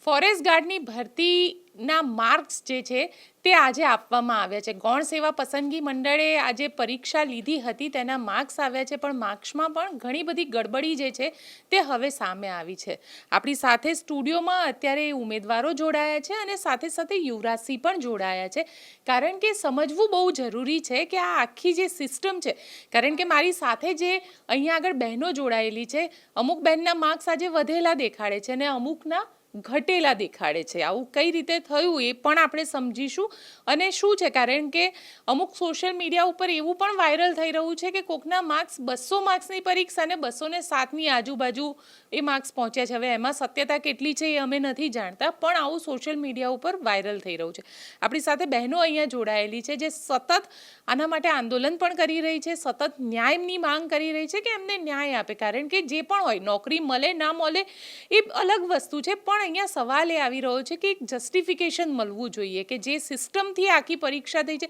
Forest ગાર્ડની ભરતીના marks જે છે તે આજે આપવામાં આવ્યા છે. ગૌણ સેવા પસંદગી મંડળે આજે પરીક્ષા લીધી હતી, તેના માર્ક્સ આવ્યા છે, પણ માર્ક્સમાં પણ ઘણી બધી ગડબડી જે છે તે હવે સામે આવી છે. આપણી સાથે સ્ટુડિયોમાં અત્યારે ઉમેદવારો જોડાયા છે અને સાથે સાથે યુવરાજસિંહ પણ જોડાયા છે, કારણ કે સમજવું બહુ જરૂરી છે કે આ આખી જે સિસ્ટમ છે, કારણ કે મારી સાથે જે અહીંયા આગળ બહેનો જોડાયેલી છે, અમુક બહેનના માર્ક્સ આજે વધેલા દેખાડે છે અને અમુકના ઘટેલા દેખાડે છે. આવું કઈ રીતે થયું એ પણ આપણે સમજીશું. અને શું છે, કારણ કે અમુક સોશિયલ મીડિયા ઉપર એવું પણ વાયરલ થઈ રહ્યું છે કે કોકના માર્ક્સ 200 માર્ક્સની પરીક્ષા ને 207ની આજુબાજુ એ માર્ક્સ પહોંચ્યા છે. હવે એમાં સત્યતા કેટલી છે એ અમે નથી જાણતા, પણ આવું સોશિયલ મીડિયા ઉપર વાયરલ થઈ રહ્યું છે. આપણી સાથે બહેનો અહીંયા જોડાયેલી છે જે સતત આના માટે આંદોલન પણ કરી રહી છે, સતત ન્યાયની માંગ કરી રહી છે કે એમને ન્યાય આપે, કારણ કે જે પણ હોય, નોકરી મળે ના મળે એ અલગ વસ્તુ છે, પણ અહીંયા સવાલ એ આવી રહ્યો છે કે એક જસ્ટિફિકેશન મળવું જોઈએ કે જે સિસ્ટમથી આખી પરીક્ષા થઈ છે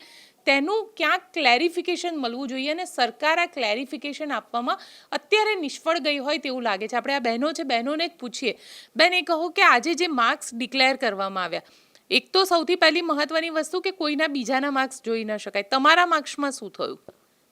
તેનું ક્યાંક ક્લેરિફિકેશન મળવું જોઈએ, અને સરકાર આ ક્લેરિફિકેશન આપવામાં અત્યારે નિષ્ફળ ગઈ હોય તેવું લાગે છે. આપણે આ બહેનો છે, બહેનોને જ પૂછીએ. બેન, એ કહો કે આજે જે માર્ક્સ ડિક્લેર કરવામાં આવ્યા, એક તો સૌથી પહેલી મહત્વની વસ્તુ કે કોઈના બીજાના માર્ક્સ જોઈ ન શકાય. તમારા માર્ક્સમાં શું થયું?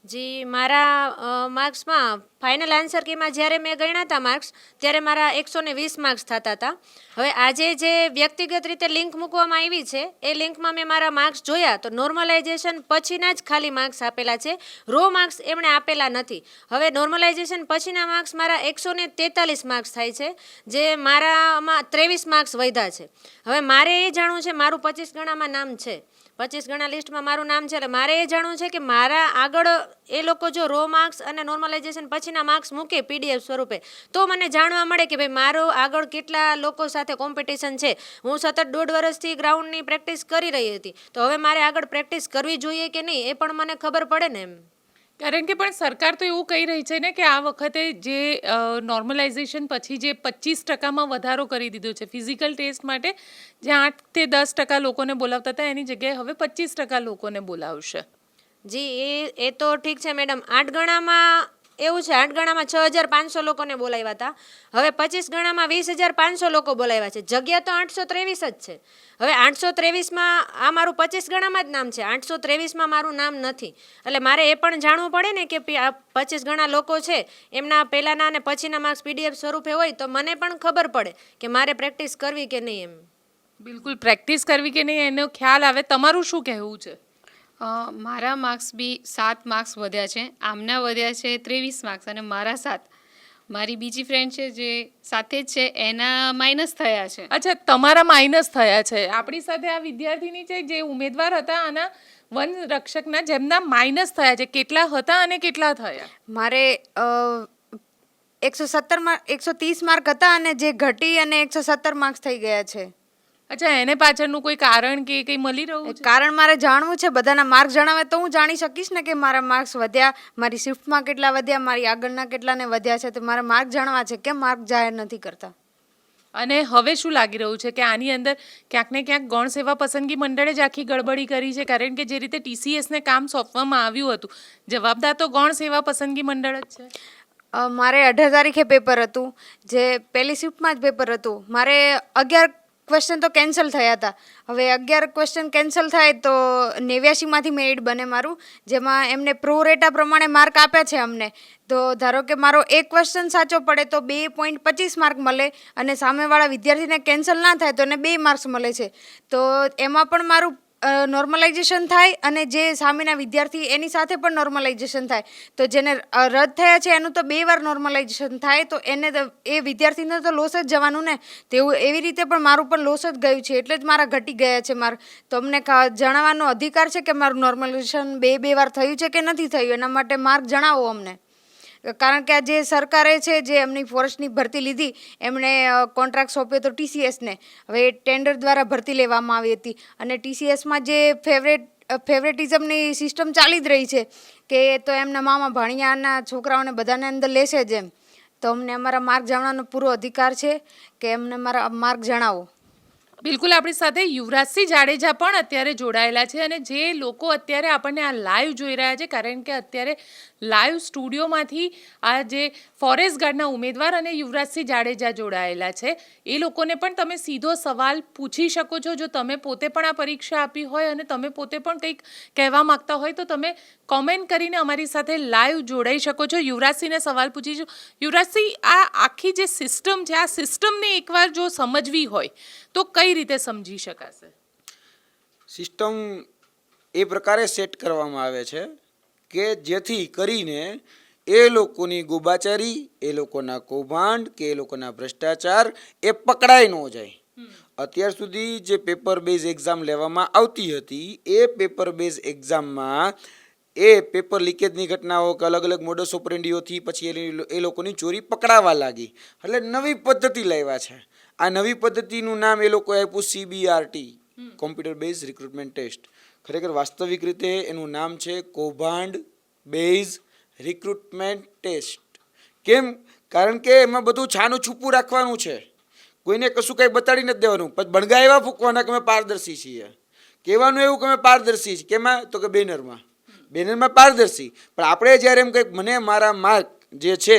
જી, મારા માર્ક્સમાં ફાઇનલ આન્સર કીમાં જ્યારે મેં ગણ્યા હતા માર્ક્સ, ત્યારે મારા 120 માર્ક્સ થતા હતા. હવે આજે જે વ્યક્તિગત રીતે લિંક મૂકવામાં આવી છે એ લિંકમાં મેં મારા માર્ક્સ જોયા તો નોર્મલાઇઝેશન પછીના જ ખાલી માર્ક્સ આપેલા છે, રો માર્ક્સ એમણે આપેલા નથી. હવે નોર્મલાઇઝેશન પછીના માર્ક્સ મારા 143 માર્ક્સ થાય છે, જે મારામાં 23 માર્ક્સ વધ્યા છે. હવે મારે એ જાણવું છે, મારું 25 ગણામાં નામ છે, 25 ગણા લિસ્ટમાં મારું નામ છે, એટલે મારે એ જાણવું છે કે મારા આગળ એ લોકો જો રો માર્ક્સ અને નોર્મલાઇઝેશન પછીના માર્ક્સ મૂકે પીડીએફ સ્વરૂપે તો મને જાણવા મળે કે ભાઈ મારો આગળ કેટલા લોકો સાથે કોમ્પિટિશન છે. હું સતત 1.5 વર્ષથી ગ્રાઉન્ડની પ્રેક્ટિસ કરી રહી હતી, તો હવે મારે આગળ પ્રેક્ટિસ કરવી જોઈએ કે નહીં એ પણ મને ખબર પડે ને એમ. કારણ કે પણ સરકાર તો એવું કહી રહી છે ને કે આ વખતે જે નોર્મલાઇઝેશન પછી જે 25% વધારો કરી દીધો છે ફિઝિકલ ટેસ્ટ માટે, જે 8 થી 10% લોકોને બોલાવતા હતા એની જગ્યાએ હવે 25% લોકોને બોલાવશે. જી, એ તો ઠીક છે મેડમ. 8 ગણામાં એવું છે, 8 ગણામાં 6500 લોકોને બોલાવ્યા હતા, હવે 25 ગણામાં 20500 લોકો બોલાવ્યા છે. જગ્યા તો 823 જ છે. હવે 823માં આ મારું 25 ગણામાં જ નામ છે, 823માં મારું નામ નથી. એટલે મારે એ પણ જાણવું પડે ને કે આ 25 ગણા લોકો છે એમના પહેલાંના અને પછીના માર્ક્સ પીડીએફ સ્વરૂપે હોય તો મને પણ ખબર પડે કે મારે પ્રેક્ટિસ કરવી કે નહીં એમ. બિલકુલ, પ્રેક્ટિસ કરવી કે નહીં એનો ખ્યાલ આવે. તમારું શું કહેવું છે? મારા માર્ક્સ બી 7 માર્ક્સ વધ્યા છે, આમના વધ્યા છે 23 માર્ક્સ અને મારા 7. મારી બીજી ફ્રેન્ડ છે જે સાથે જ છે એના માઇનસ થયા છે. અચ્છા, તમારા માઇનસ થયા છે. આપણી સાથે આ વિદ્યાર્થીની છે જે ઉમેદવાર હતા આના વન રક્ષકના, જેમના માઇનસ થયા છે. કેટલા હતા અને કેટલા થયા? મારે 130 માર્ક હતા અને જે ઘટી અને 117 માર્ક્સ થઈ ગયા છે. અચ્છા, એને પાછળનું કોઈ કારણ કે કંઈ મળી રહ્યું છે? કારણ મારે જાણવું છે, બધાના માર્ક્સ જણાવે તો હું જાણી શકીશ ને કે મારા માર્ક્સ વધ્યા, મારી શિફ્ટમાં કેટલા વધ્યા, મારી આગળના કેટલાને વધ્યા છે. તો મારે માર્ક જાણવા છે, કેમ માર્ક જાહેર નથી કરતા? અને હવે શું લાગી રહ્યું છે કે આની અંદર ક્યાંક ને ક્યાંક ગૌણ સેવા પસંદગી મંડળે જ આખી ગડબડી કરી છે? કારણ કે જે રીતે TCSને કામ સોંપવામાં આવ્યું હતું, જવાબદાર તો ગૌણ સેવા પસંદગી મંડળ જ છે. મારે 18 તારીખે પેપર હતું, જે પહેલી શિફ્ટમાં જ પેપર હતું. મારે 11 ક્વેશ્ચન તો કેન્સલ થયા હતા. હવે 11 ક્વેશ્ચન કેન્સલ થાય તો 89માંથી મેરિટ બને મારું, જેમાં એમને પ્રો રેટા પ્રમાણે માર્ક આપ્યા છે અમને. તો ધારો કે મારો એક ક્વેશ્ચન સાચો પડે તો 2.25 માર્ક મળે, અને સામેવાળા વિદ્યાર્થીને કેન્સલ ના થાય તો એને 2 માર્ક્સ મળે છે. તો એમાં પણ મારું નોર્મલાઇઝેશન થાય અને જે સામેના વિદ્યાર્થી એની સાથે પણ નોર્મલાઇઝેશન થાય. તો જેને રદ થયા છે એનું તો 2 વાર નોર્મલાઇઝેશન થાય, તો એને એ વિદ્યાર્થીને તો લોસ જ જવાનું ને. તેવું એવી રીતે પણ મારું પણ લોસ જ ગયું છે, એટલે જ મારા ઘટી ગયા છે માર્ક. તો અમને જણાવવાનો અધિકાર છે કે મારું નોર્મલાઇઝેશન 2 વાર થયું છે કે નથી થયું, એના માટે માર્ક જણાવો અમને. કારણ કે આ જે સરકારે છે જે એમની ફોરેસ્ટની ભરતી લીધી, એમણે કોન્ટ્રાક્ટ સોંપ્યો તો TCSને. હવે એ ટેન્ડર દ્વારા ભરતી લેવામાં આવી હતી, અને TCSમાં જે ફેવરેટિઝમની સિસ્ટમ ચાલી જ રહી છે કે તો એમના મામા ભાણિયાના છોકરાઓને બધાને અંદર લેશે જ એમ. તો અમને અમારા માર્ક જાણવાનો પૂરો અધિકાર છે કે એમને મારા માર્ક જણાવો. બિલકુલ આપણી સાથે યુવરાજસિંહ જાડેજા પણ અત્યારે જોડાયેલા છે અને જે લોકો અત્યારે આપણને આ લાઈવ જોઈ રહ્યા છે કારણ કે અત્યારે લાઈવ સ્ટુડિયોમાંથી આ જે ફોરેસ્ટ ગાર્ડના ઉમેદવાર અને યુવરાજસિંહ જાડેજા જોડાયેલા છે એ લોકોને પણ તમે સીધો સવાલ પૂછી શકો છો. જો તમે પોતે પણ આ પરીક્ષા આપી હોય અને તમે પોતે પણ કંઈક કહેવા માંગતા હોય તો તમે કોમેન્ટ કરીને અમારી સાથે લાઈવ જોડાઈ શકો છો. યુવરાજસિંહને સવાલ પૂછીશું. યુવરાજસિંહ, આ આખી જે સિસ્ટમ છે આ સિસ્ટમને એકવાર જો સમજવી હોય તો કઈ રીતે સમજી શકાશે? સિસ્ટમ એ પ્રકારે સેટ કરવામાં આવે છે કે જેથી કરીને એ લોકોની ગોબાચારી, એ લોકોના કૌભાંડ કે એ લોકોના ભ્રષ્ટાચાર એ પકડાઈ ન જાય. અત્યાર સુધી જે પેપર બેઝ એક્ઝામ લેવામાં આવતી હતી એ પેપર બેઝ એક્ઝામમાં એ પેપર લીકેજની ઘટનાઓ કે અલગ અલગ મોડસ ઓપરેન્ડીઓથી પછી એ લોકોની ચોરી પકડાવા લાગી. એટલે નવી પદ્ધતિ લાવ્યા છે. આ નવી પદ્ધતિનું નામ એ લોકોએ આપ્યું CBRT, computer base recruitment test. ખરેખર વાસ્તવિક રીતે એનું નામ છે કૌભાંડ બેઝ રિક્રુટમેન્ટ ટેસ્ટ. કેમ? કારણ કે એમાં બધું છાનું છૂપું રાખવાનું છે. કોઈને કશું કંઈ બતાડી નથી દેવાનું. પછી બણગા એવા ફૂંકવાના કે અમે પારદર્શી છીએ. કહેવાનું એવું કે અમે પારદર્શી છીએ. કેમાં? તો કે બેનરમાં પારદર્શી. પણ આપણે જ્યારે એમ કંઈક મને મારા માર્ક જે છે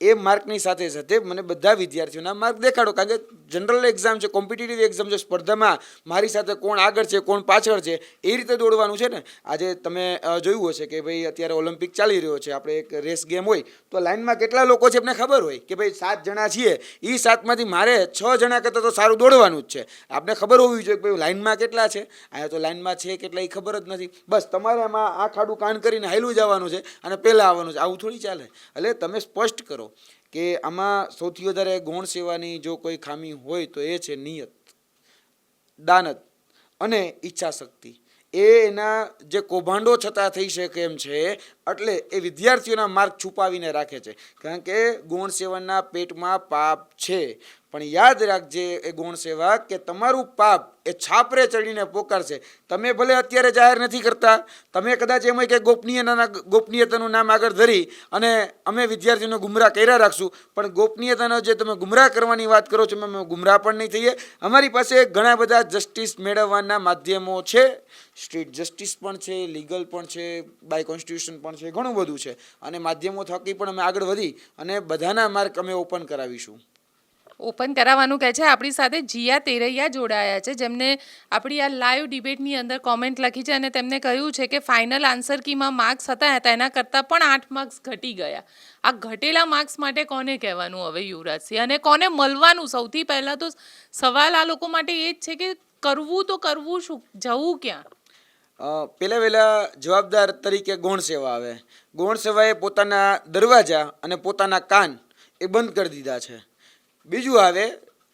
એ માર્કની સાથે સાથે મને બધા વિદ્યાર્થીઓના માર્ક દેખાડો. કારણ કે જનરલ એક્ઝામ છે, કોમ્પિટિટિવ એક્ઝામ છે, સ્પર્ધામાં મારી સાથે કોણ આગળ છે કોણ પાછળ છે એ રીતે દોડવાનું છે ને. આજે તમે જોયું હશે કે ભાઈ અત્યારે ઓલિમ્પિક ચાલી રહ્યો છે, આપણે એક રેસ ગેમ હોય તો લાઇનમાં કેટલા લોકો છે આપણે ખબર હોય કે ભાઈ 7 જણા છીએ, એ 7માંથી મારે 6 જણા કરતાં તો સારું દોડવાનું જ છે. આપણે ખબર હોવી જોઈએ કે ભાઈ લાઇનમાં કેટલા છે. અહીંયા તો લાઇનમાં છે કેટલા એ ખબર જ નથી. બસ તમારે આમાં આ ખાડું કાન કરીને હાલ્યું જવાનું છે અને પહેલાં આવવાનું છે. આવું થોડી ચાલે. એટલે તમે સ્પષ્ટ કરો કે આમાં સૌથી વધારે ગૌણ સેવાની જો કોઈ ખામી હોય તો એ છે નિયત, દાનત અને ઈચ્છા શક્તિ. એના જે કૌભાંડો છતાં થઈ શકે એમ છે એટલે એ વિદ્યાર્થીઓના માર્ક છુપાવીને રાખે છે. કારણ કે ગૌણ સેવનના પેટમાં પાપ છે. પણ યાદ રાખજે એ ગૌણ સેવા કે તમારું પાપ એ છાપરે ચડીને પોકારશે. તમે ભલે અત્યારે જાહેર નથી કરતા, તમે કદાચ એમ હોય કે ગોપનીયતાનું નામ આગળ ધરી અને અમે વિદ્યાર્થીઓને ગુમરાહ કર્યા રાખશું, પણ ગોપનીયતાનો જે તમે ગુમરાહ કરવાની વાત કરો છો અમે ગુમરાહ પણ નહીં થઈએ. અમારી પાસે ઘણા બધા જસ્ટિસ મેળવવાના માધ્યમો છે. સ્ટ્રીટ જસ્ટિસ પણ છે, લીગલ પણ છે, બાય કોન્સ્ટિટ્યુશન પણ છે, ઘણું બધું છે. અને માધ્યમો થકી પણ અમે આગળ વધી અને બધાના માર્ક અમે ઓપન કરાવીશું. ઓપન કરાવવાનું કહે છે. આપણી સાથે જીયા તેરૈયા જોડાયા છે જેમને આપણી આ લાઈવ ડિબેટની અંદર કોમેન્ટ લખી છે અને તેમને કહ્યું છે કે ફાઇનલ આન્સર કીમાં માર્ક્સ હતા તેના કરતાં પણ 8 માર્ક્સ ઘટી ગયા. આ ઘટેલા માર્ક્સ માટે કોને કહેવાનું હવે યુવરાજસિંહ, અને કોને મળવાનું? સૌથી પહેલાં તો સવાલ આ લોકો માટે એ જ છે કે કરવું તો કરવું શું, જવું ક્યાં? પહેલાં જવાબદાર તરીકે ગૌણ સેવા આવે. ગૌણ સેવાએ પોતાના દરવાજા અને પોતાના કાન એ બંધ કરી દીધા છે. બીજું આવે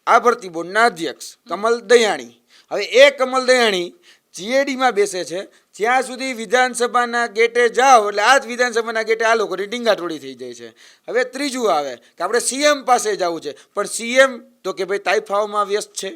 આ ભરતી બોર્ડના અધ્યક્ષ કમલ દયાણી. હવે એ કમલ દયાણી GADમાં બેસે છે. જ્યાં સુધી વિધાનસભાના ગેટે જાઓ એટલે આ જ વિધાનસભાના ગેટે આ લોકોની ટીંગાટોળી થઈ જાય છે. હવે ત્રીજું આવે કે આપણે CM પાસે જવું છે, પણ CM તો કે ભાઈ તાઇફાઓમાં વ્યસ્ત છે.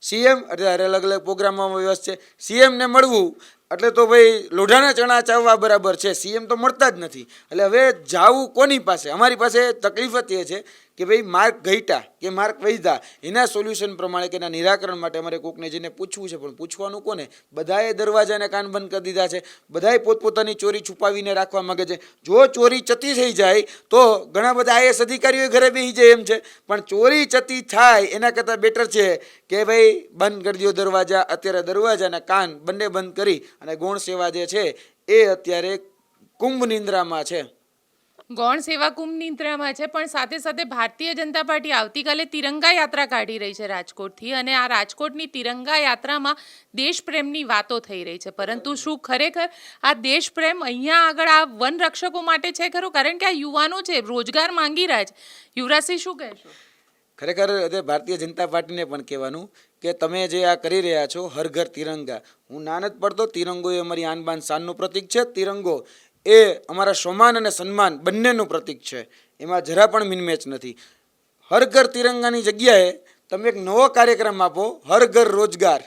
CM એટલે અલગ અલગ પ્રોગ્રામોમાં વ્યસ્ત છે. CM ને મળવું એટલે તો ભાઈ લોઢાના ચણા ચાવવા બરાબર છે. CM તો મળતા જ નથી. એટલે હવે જાવું કોની પાસે? અમારી પાસે તકલીફ જ એ છે કે ભાઈ માર્ક ઘટ્યા કે માર્ક વધ્યા એના સોલ્યુશન પ્રમાણે કે એના નિરાકરણ માટે અમારે કોકને જઈને પૂછવું છે. પણ પૂછવાનું કોને? બધાએ દરવાજાને કાન બંધ કરી દીધા છે. બધાએ પોતપોતાની ચોરી છુપાવીને રાખવા માંગે છે. જો ચોરી ચતી થઈ જાય તો ઘણા બધા IAS અધિકારીઓ ઘરે બેસી જાય એમ છે, પણ ચોરી ચતી થાય એના કરતાં બેટર છે કે ભાઈ બંધ કરી દો દરવાજા. અત્યારે દરવાજાના કાન બંને બંધ કરી અને ગૌણ સેવા જે છે એ અત્યારે કુંભ નિંદ્રામાં છે. ગૌણ સેવા કુંભ નિંદ્રામાં છે, પણ સાથે સાથે ભારતીય જનતા પાર્ટી આવતીકાલે તિરંગા યાત્રા કાઢી રહી છે રાજકોટથી, અને આ રાજકોટની તિરંગા યાત્રામાં દેશપ્રેમની વાતો થઈ રહી છે. પરંતુ શું ખરેખર આ દેશપ્રેમ અહીંયા આગળ આ વન રક્ષકો માટે છે ખરું? કારણ કે આ યુવાનો છે, રોજગાર માંગી રહ્યા છે. યુવરાજસિંહ, શું કહેશો? ખરેખર ભારતીય જનતા પાર્ટીને પણ કહેવાનું કે તમે જે આ કરી રહ્યા છો હર ઘર તિરંગા, હું ના નથી પડતો. તિરંગો એ અમારી આન બાન શાનનું પ્રતીક છે. તિરંગો એ અમારા સ્વમાન અને સન્માન બંનેનું પ્રતીક છે. એમાં જરા પણ મિનમેચ નથી. હર ઘર તિરંગાની જગ્યાએ તમે એક નવો કાર્યક્રમ આપો, હર ઘર રોજગાર.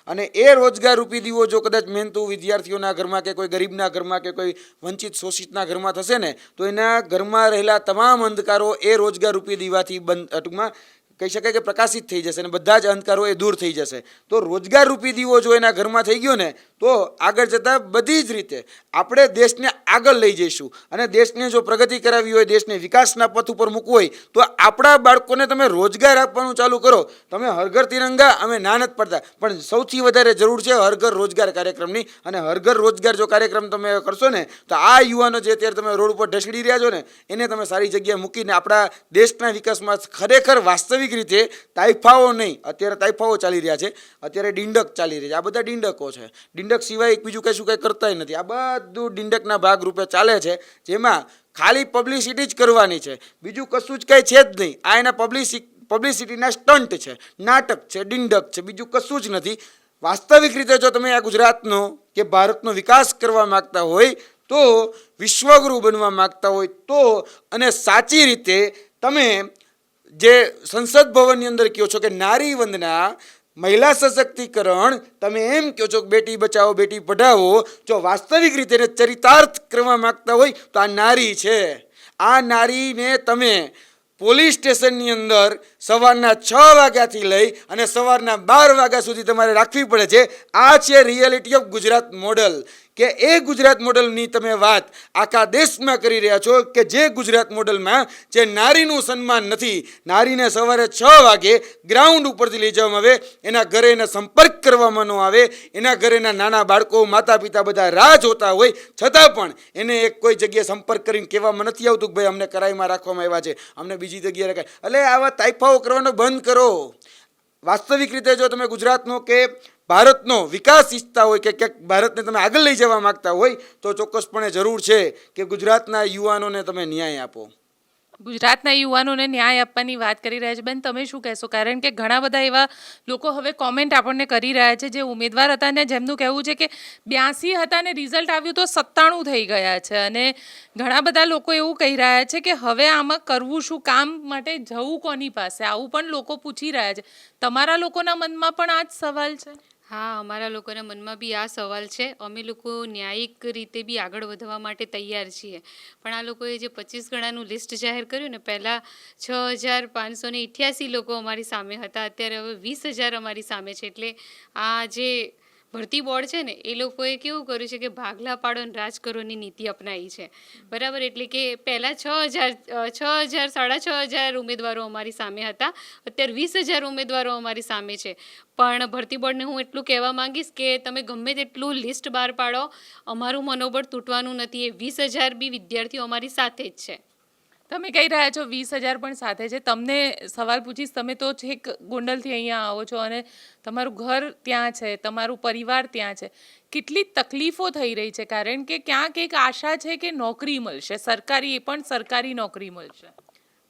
અને એ રોજગાર રૂપી દીવો જો કદાચ મહેનતુ વિદ્યાર્થીઓના ઘરમાં કે કોઈ ગરીબના ઘરમાં કે કોઈ વંચિત શોષિતના ઘરમાં થશે ને તો એના ઘરમાં રહેલા તમામ અંધકારો એ રોજગાર રૂપી દીવાથી બંધ ટૂંકમાં કહી શકાય કે પ્રકાશિત થઈ જશે અને બધા જ અંધકારો એ દૂર થઈ જશે. તો રોજગાર રૂપી દીવો જો એના ઘરમાં થઈ ગયો ને તો આગળ જતાં બધી જ રીતે આપણે દેશને આગળ લઈ જઈશું. અને દેશને જો પ્રગતિ કરાવી હોય, દેશને વિકાસના પથ ઉપર મૂકવું હોય તો આપણા બાળકોને તમે રોજગાર આપવાનું ચાલુ કરો. તમે હર ઘર તિરંગા અમે ના નથી પડતા, પણ સૌથી વધારે જરૂર છે હર ઘર રોજગાર કાર્યક્રમની. અને હર ઘર રોજગાર જો કાર્યક્રમ તમે કરશો ને તો આ યુવાનો જે અત્યારે તમે રોડ ઉપર ઢસડી રહ્યા છો ને એને તમે સારી જગ્યાએ મૂકીને આપણા દેશના વિકાસમાં ખરેખર વાસ્તવિક રીતે તાઇફાઓ નહીં, અત્યારે તાઇફાઓ ચાલી રહ્યા છે, અત્યારે ડીંડક ચાલી રહી છે, આ બધા ડીંડકો છે. ડીંડક સિવાય બીજું કશું કંઈ કરતા નથી. આ બધું ડીંડકના ભાગરૂપે ચાલે છે, જેમાં ખાલી પબ્લિસિટી જ કરવાની છે, બીજું કશું જ કંઈ છે જ નહીં. આ એના પબ્લિસિટીના સ્ટન્ટ છે, નાટક છે, ડીંડક છે, બીજું કશું જ નથી. વાસ્તવિક રીતે જો તમે આ ગુજરાતનો કે ભારતનો વિકાસ કરવા માગતા હોય તો, વિશ્વગુરુ બનવા માગતા હોય તો, અને સાચી રીતે તમે જે સંસદ ભવનની અંદર કહો છો કે નારી વંદના, મહિલા સશક્તિકરણ, તમે એમ કહો છો કે બેટી બચાવો બેટી પઢાવો, જો વાસ્તવિક રીતે એને ચરિતાર્થ કરવા માગતા હોય તો આ નારી છે. આ નારીને તમે પોલીસ સ્ટેશનની અંદર સવારના 6 વાગ્યાથી લઈ અને સવારના 12 વાગ્યા સુધી તમારે રાખવી પડે છે. આ છે રિયાલિટી ઓફ ગુજરાત મોડલ. કે એ ગુજરાત મોડલની તમે વાત આખા દેશમાં કરી રહ્યા છો કે જે ગુજરાત મોડલમાં જે નારીનું સન્માન નથી, નારીને સવારે 6 વાગે ગ્રાઉન્ડ ઉપરથી લઈ જવામાં આવે, એના ઘરે એને સંપર્ક કરવામાં ન આવે, એના ઘરેના નાના બાળકો માતા પિતા બધા રાહ જોતા હોય છતાં પણ એને એક કોઈ જગ્યાએ સંપર્ક કરીને કહેવામાં નથી આવતું કે ભાઈ અમને કરાઈમાં રાખવામાં આવ્યા છે, અમને બીજી જગ્યાએ રખાય. એટલે આવા તાઇફાઓ કરવાનો બંધ કરો. વાસ્તવિક રીતે જો તમે ગુજરાતનો કે ભારતનો વિકાસ ઈચ્છતા હોય કે ક્યાંક ભારતને તમે આગળ લઈ જવા માગતા હોય તો ચોક્કસપણે જરૂર છે કે ગુજરાતના યુવાનોને તમે ન્યાય આપો. ગુજરાતના યુવાનોને ન્યાય આપવાની વાત કરી રહ્યા છે. બેન, તમે શું કહેશો? કારણ કે ઘણા બધા એવા લોકો હવે કોમેન્ટ આપણને કરી રહ્યા છે જે ઉમેદવાર હતા ને જેમનું કહેવું છે કે 82 હતા ને રિઝલ્ટ આવ્યું તો 97 થઈ ગયા છે. અને ઘણા બધા લોકો એવું કહી રહ્યા છે કે હવે આમાં કરવું શું, કામ માટે જવું કોની પાસે, આવું પણ લોકો પૂછી રહ્યા છે. તમારા લોકોના મનમાં પણ આ જ સવાલ છે? હા, અમારા લોકોના મનમાં બી આ સવાલ છે. અમે લોકો ન્યાયિક રીતે બી આગળ વધવા માટે તૈયાર છીએ, પણ આ લોકોએ જે 25 ગણાનું લિસ્ટ જાહેર કર્યું ને, પહેલાં 6588 લોકો અમારી સામે હતા, અત્યારે હવે 20,000 અમારી સામે છે. એટલે આ જે ભરતી બોર્ડ છે ને એ લોકોએ કેવું કર્યું છે કે ભાગલા પાડો અને રાજ કરોની નીતિ અપનાવી છે, બરાબર. એટલે કે પહેલાં 6,000 6,500 ઉમેદવારો અમારી સામે હતા, અત્યારે 20,000 ઉમેદવારો અમારી સામે છે. પણ ભરતી બોર્ડને હું એટલું કહેવા માંગીશ કે તમે ગમે તેટલું લિસ્ટ બહાર પાડો, અમારું મનોબળ તૂટવાનું નથી. એ 20,000 બી વિદ્યાર્થીઓ અમારી સાથે જ છે. તમે કહી રહ્યા છો 20,000 પણ સાથે છે. તમને સવાલ પૂછીશ, તમે તો છેક ગોંડલથી અહીંયા આવો છો અને તમારું ઘર ત્યાં છે, તમારું પરિવાર ત્યાં છે, કેટલી તકલીફો થઈ રહી છે? કારણ કે ક્યાંક એક આશા છે કે નોકરી મળશે, સરકારી, એ પણ સરકારી નોકરી મળશે.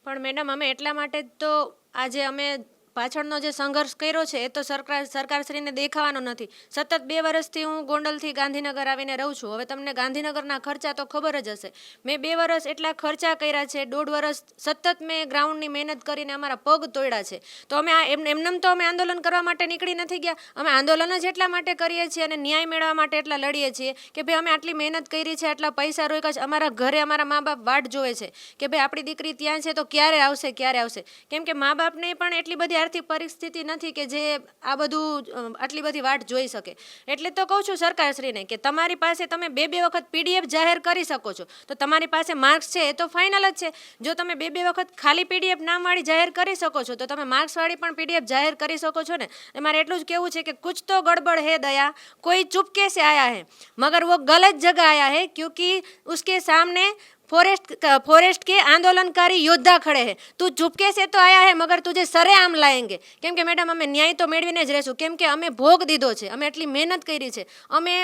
પણ મેડમ, અમે એટલા માટે તો આજે અમે પાછળનો જે સંઘર્ષ કર્યો છે એ તો સરકારશ્રીને દેખાવાનો નથી. સતત 2 વર્ષથી હું ગોંડલથી ગાંધીનગર આવીને રહું છું. હવે તમને ગાંધીનગરના ખર્ચા તો ખબર જ હશે. મેં 2 વર્ષ એટલા ખર્ચા કર્યા છે, 1.5 વર્ષ સતત મેં ગ્રાઉન્ડની મહેનત કરીને અમારા પગ તોડ્યા છે. તો અમે એમનેમ તો અમે આંદોલન કરવા માટે નીકળી નથી ગયા. અમે આંદોલન જ એટલા માટે કરીએ છીએ અને ન્યાય મેળવવા માટે એટલા લડીએ છીએ કે ભાઈ અમે આટલી મહેનત કરી છે, આટલા પૈસા રોક્યા છે, અમારા ઘરે અમારા મા બાપ વાટ જોવે છે કે ભાઈ આપણી દીકરી ત્યાં છે તો ક્યારે આવશે, ક્યારે આવશે. કેમ કે મા બાપને પણ એટલી બધી આર્થિક પરિસ્થિતિ નથી કે જે આ બધું આટલી બધી વાટ જોઈ શકે. એટલે તો કહું છું સરકારશ્રીને કે તમારી પાસે તમે 2 વખત PDF જાહેર કરી શકો છો, તો તમારી પાસે માર્ક્સ છે એ તો ફાઇનલ જ છે. જો તમે 2 વખત ખાલી PDF નામવાળી જાહેર કરી શકો છો તો તમે માર્ક્સવાળી પણ PDF જાહેર કરી શકો છો ને. મારે એટલું જ કહેવું છે કે કુછ તો ગડબડ હે દયા, કોઈ ચुपके से आया है मगर वो गलत जगह आया है क्योंकि उसके सामने फॉरेस्ट के आंदोलनकारी योद्धा खड़े हैं. તું ચुपके से तो आया है मगर तुझे सरेआम लाएंगे. કેમ કે મેડમ અમે ન્યાય તો મેળવીને જ રહેશું, કેમ કે અમે ભોગ દીધો છે, અમે એટલી મહેનત કરી છે, અમે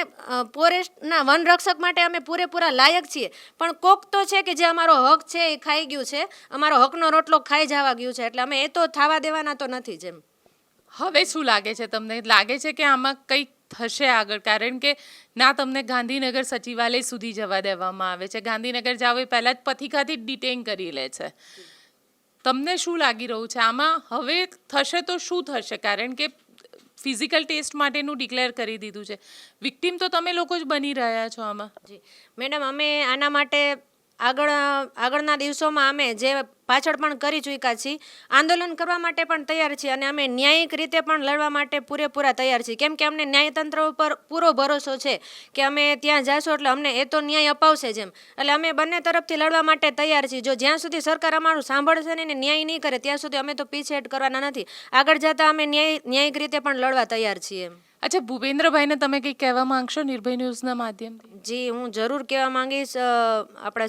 ફોરેસ્ટના વનરક્ષક માટે અમે પૂરેપૂરા લાયક છીએ. પણ કોક તો છે કે જે અમારો હક છે એ ખાઈ ગયું છે, અમારો હકનો રોટલો ખાઈ જવા ગયું છે. એટલે અમે એ તો થવા દેવાના તો નથી. જેમ હવે શું લાગે છે તમને? લાગે છે કે આમાં કંઈક થશે આગળ? કારણ કે ના તમને ગાંધીનગર સચિવાલય સુધી જવા દેવામાં આવે છે, ગાંધીનગર જાવ એ પહેલાં જ પથિકાથી જ ડિટેન કરી લે છે. તમને શું લાગી રહ્યું છે આમાં હવે થશે તો શું થશે? કારણ કે ફિઝિકલ ટેસ્ટ માટેનું ડિક્લેર કરી દીધું છે. વિક્ટિમ તો તમે લોકો જ બની રહ્યા છો આમાં. જી મેડમ, અમે આના માટે આગળના દિવસોમાં અમે જે પાછળ પણ કરી ચૂક્યા છીએ, આંદોલન કરવા માટે પણ તૈયાર છીએ અને અમે ન્યાયિક રીતે પણ લડવા માટે પૂરેપૂરા તૈયાર છીએ. કેમ કે અમને ન્યાયતંત્ર ઉપર પૂરો ભરોસો છે કે અમે ત્યાં જાશું એટલે અમને એ તો ન્યાય અપાવશે જ એમ. એટલે અમે બંને તરફથી લડવા માટે તૈયાર છીએ. જો જ્યાં સુધી સરકાર અમારું સાંભળશે ને ન્યાય નહીં કરે ત્યાં સુધી અમે તો પીછેહટ કરવાના નથી. આગળ જતાં અમે ન્યાયિક રીતે પણ લડવા તૈયાર છીએ. અચ્છા, ભૂપેન્દ્રભાઈને તમે કંઈક કહેવા માંગશો નિર્ભય ન્યૂઝના માધ્યમથી? જી, હું જરૂર કહેવા માંગીશ આપણા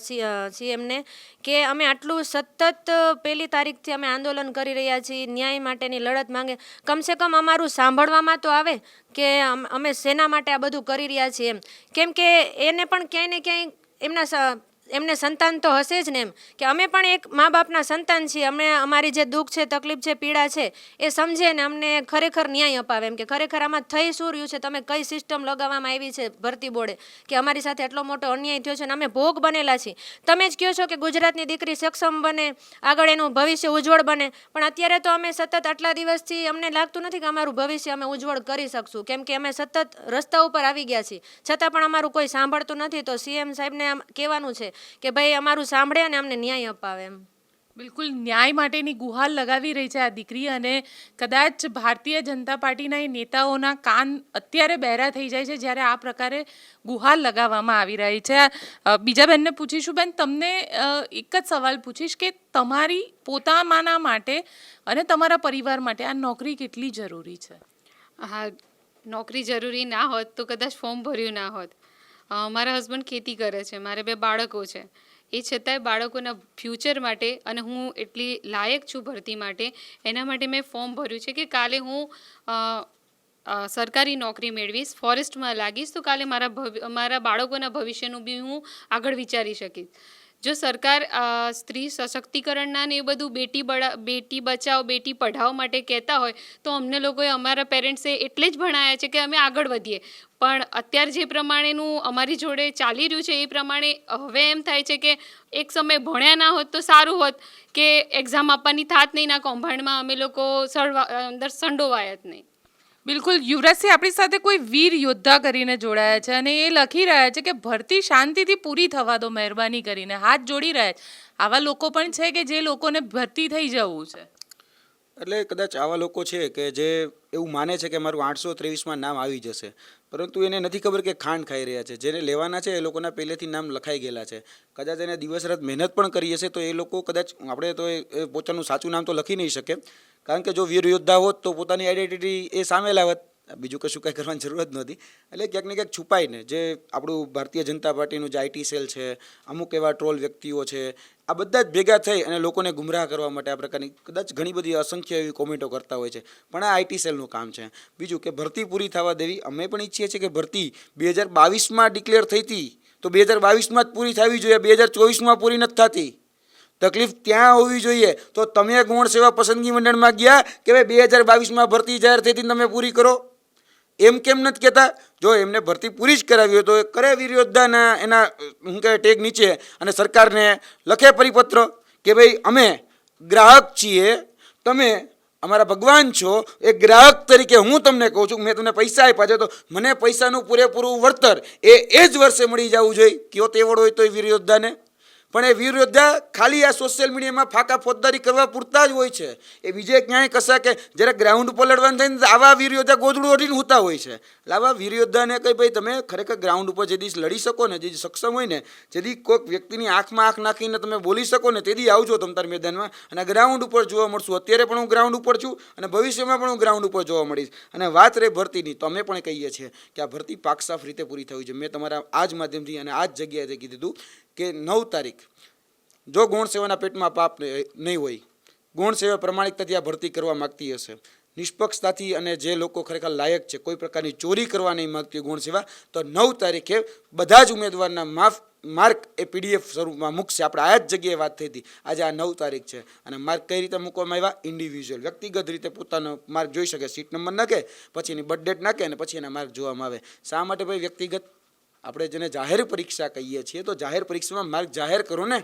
સીએમને કે અમે આટલું સતત પહેલી તારીખથી અમે આંદોલન કરી રહ્યા છીએ, ન્યાય માટેની લડત માંગે. કમસે કમ અમારું સાંભળવામાં તો આવે કે અમે શેના માટે આ બધું કરી રહ્યા છીએ એમ. કેમ કે એને પણ ક્યાંય ને ક્યાંય એમને સંતાન તો હશે જ ને એમ, કે અમે પણ એક મા બાપના સંતાન છીએ. અમે અમારી જે દુઃખ છે, તકલીફ છે, પીડા છે એ સમજે ને અમને ખરેખર ન્યાય અપાવે એમ, કે ખરેખર આમાં થઈ શું રહ્યું છે, તમે કઈ સિસ્ટમ લગાવવામાં આવી છે ભરતી બોર્ડે કે અમારી સાથે એટલો મોટો અન્યાય થયો છે અને અમે ભોગ બનેલા છીએ. તમે જ કહો છો કે ગુજરાતની દીકરી સક્ષમ બને, આગળ એનું ભવિષ્ય ઉજ્જવળ બને, પણ અત્યારે તો અમે સતત આટલા દિવસથી અમને લાગતું નથી કે અમારું ભવિષ્ય અમે ઉજ્જવળ કરી શકશું. કેમ કે અમે સતત રસ્તા ઉપર આવી ગયા છીએ, છતાં પણ અમારું કોઈ સાંભળતું નથી. તો સીએમ સાહેબને કહેવાનું છે કે ભાઈ અમારું સાંભળે અને અમને ન્યાય અપાવે એમ. બિલકુલ ન્યાય માટેની ગુહાર લગાવી રહી છે આ દીકરી, અને કદાચ ભારતીય જનતા પાર્ટીના એ નેતાઓના કાન અત્યારે બહેરા થઈ જાય છે જ્યારે આ પ્રકારે ગુહાર લગાવવામાં આવી રહી છે. બીજા બેનને પૂછીશું. બેન, તમને એક જ સવાલ પૂછીશ કે તમારી પોતાના માટે અને તમારા પરિવાર માટે આ નોકરી કેટલી જરૂરી છે? હા, નોકરી જરૂરી ના હોત તો કદાચ ફોર્મ ભર્યું ના હોત. મારા હસબન્ડ ખેતી કરે છે, મારે 2 બાળકો છે, એ છતાંય બાળકોના ફ્યુચર માટે અને હું એટલી લાયક છું ભરતી માટે, એના માટે મેં ફોર્મ ભર્યું છે કે કાલે હું સરકારી નોકરી મેળવીશ, ફોરેસ્ટમાં લાગીશ, તો કાલે મારા બાળકોના ભવિષ્યનું બી હું આગળ વિચારી શકીશ. જો સરકાર સ્ત્રી સશક્તિકરણના ને એ બધું બેટી બચાવો બેટી પઢાઓ માટે કહેતા હોય તો અમને લોકોએ અમારા પેરેન્ટ્સે એટલે જ ભણાયા છે કે અમે આગળ વધીએ. પણ અત્યારે જે પ્રમાણેનું અમારી જોડે ચાલી રહ્યું છે એ પ્રમાણે હવે એમ થાય છે કે એક સમય ભણ્યા ના હોત તો સારું હોત, કે એક્ઝામ આપવાની થાત નહીં, ના કૌભાંડમાં અમે લોકો અંદર સંડોવાયા જ નહીં. બિલકુલ. યુવરાજસિંહ આપણી સાથે કોઈ વીર યોદ્ધા કરીને જોડાયા છે અને એ લખી રહ્યા છે કે ભરતી શાંતિથી પૂરી થવા દો, મહેરબાની કરીને. હાથ જોડી રહ્યા છે. આવા લોકો પણ છે કે જે લોકોને ભરતી થઈ જવું છે. એટલે કદાચ આવા લોકો છે કે જે એવું માને છે કે મારું 823માં નામ આવી જશે, પરંતુ એને નથી ખબર કે ખાંડ ખાઈ રહ્યા છે. જેને લેવાના છે એ લોકોના પહેલેથી નામ લખાઈ ગયેલા છે. કદાચ એને દિવસ રાત મહેનત પણ કરી હશે તો એ લોકો કદાચ આપણે તો એ પોતાનું સાચું નામ તો લખી નહીં શકે, કારણ કે જો વીર યોદ્ધા હોત તો પોતાની આઈડેન્ટિટી એ સામે લાવત, બીજું કશું કંઈ કરવાની જરૂરત નહોતી. એટલે ક્યાંક ને ક્યાંક છુપાઈને જે આપણું ભારતીય જનતા પાર્ટીનું જે આઈટી સેલ છે, અમુક એવા ટ્રોલ વ્યક્તિઓ છે, આ બધા જ ભેગા થઈ અને લોકોને ગુમરાહ કરવા માટે આ પ્રકારની કદાચ ઘણી બધી અસંખ્ય એવી કોમેન્ટો કરતા હોય છે. પણ આ આઈટી સેલનું કામ છે. બીજું કે ભરતી પૂરી થવા દેવી. અમે પણ ઈચ્છીએ છીએ કે ભરતી 2022માં ડિક્લેર થઈ હતી તો 2022માં જ પૂરી થવી જોઈએ, 2024માં પૂરી નથી થતી. તકલીફ ત્યાં હોવી જોઈએ. તો તમે ગૌણ સેવા પસંદગી મંડળમાં ગયા કે ભાઈ 2022માં ભરતી જાહેર થઈ હતી તમે પૂરી કરો, એમ કેમ નથી કહેતા? જો એમને ભરતી પૂરી જ કરાવી હોય તો એ કરે વીર યોદ્ધાના એના શું કહેવાય ટેગ નીચે અને સરકારને લખે પરિપત્ર કે ભાઈ અમે ગ્રાહક છીએ, તમે અમારા ભગવાન છો, એ ગ્રાહક તરીકે હું તમને કહું છું, મેં તમને પૈસા આપ્યા છે તો મને પૈસાનું પૂરેપૂરું વળતર એ જ વર્ષે મળી જવું જોઈએ. કયો તેવડ હોય તો એ વીર યોદ્ધાને. પણ એ વીર યોદ્ધા ખાલી આ સોશિયલ મીડિયામાં ફાંકા ફોજદારી કરવા પૂરતા જ હોય છે. એ બીજે ક્યાંય કશા કે જ્યારે ગ્રાઉન્ડ ઉપર લડવાનું થાય ને આવા વીર યોદ્ધા ગોદડું ઓઢીને હોતા હોય છે. એટલે આવા વીર યોદ્ધાને કંઈ ભાઈ તમે ખરેખર ગ્રાઉન્ડ ઉપર જે દિવસ લડી શકો ને, જે સક્ષમ હોય ને, જેથી કોઈક વ્યક્તિની આંખમાં આંખ નાખીને તમે બોલી શકો ને, તેથી આવજો તમતાર મેદાનમાં અને ગ્રાઉન્ડ ઉપર જોવા મળશું. અત્યારે પણ હું ગ્રાઉન્ડ ઉપર છું અને ભવિષ્યમાં પણ હું ગ્રાઉન્ડ ઉપર જોવા મળીશ. અને વાત રહે ભરતીની, તો અમે પણ કહીએ છીએ કે આ ભરતી પાકસાફ રીતે પૂરી થવી જોઈએ. મેં તમારા આ જ માધ્યમથી અને આ જ જગ્યાએથી કીધું હતું કે 9 તારીખ જો ગૌણ સેવાના પેટમાં પાપ નહીં હોય, ગૌણ સેવા પ્રમાણિકતાથી આ ભરતી કરવા માગતી હશે, નિષ્પક્ષતાથી, અને જે લોકો ખરેખર લાયક છે, કોઈ પ્રકારની ચોરી કરવા નહીં માગતી હોય ગૌણ સેવા, તો 9 તારીખે બધા જ ઉમેદવારના માર્ક એ PDF સ્વરૂપમાં મૂકશે. આપણે આ જ જગ્યાએ વાત થઈ હતી. આજે આ 9 તારીખ છે અને માર્ક કઈ રીતે મૂકવામાં આવ્યા? ઇન્ડિવિજ્યુઅલ, વ્યક્તિગત રીતે પોતાનો માર્ક જોઈ શકે. સીટ નંબર નાખે, પછી એની બર્થ ડેટ નાખે અને પછી એના માર્ક જોવામાં આવે. શા માટે ભાઈ વ્યક્તિગત? આપણે જેને જાહેર પરીક્ષા કહીએ છીએ તો જાહેર પરીક્ષામાં માર્ક જાહેર કરો ને.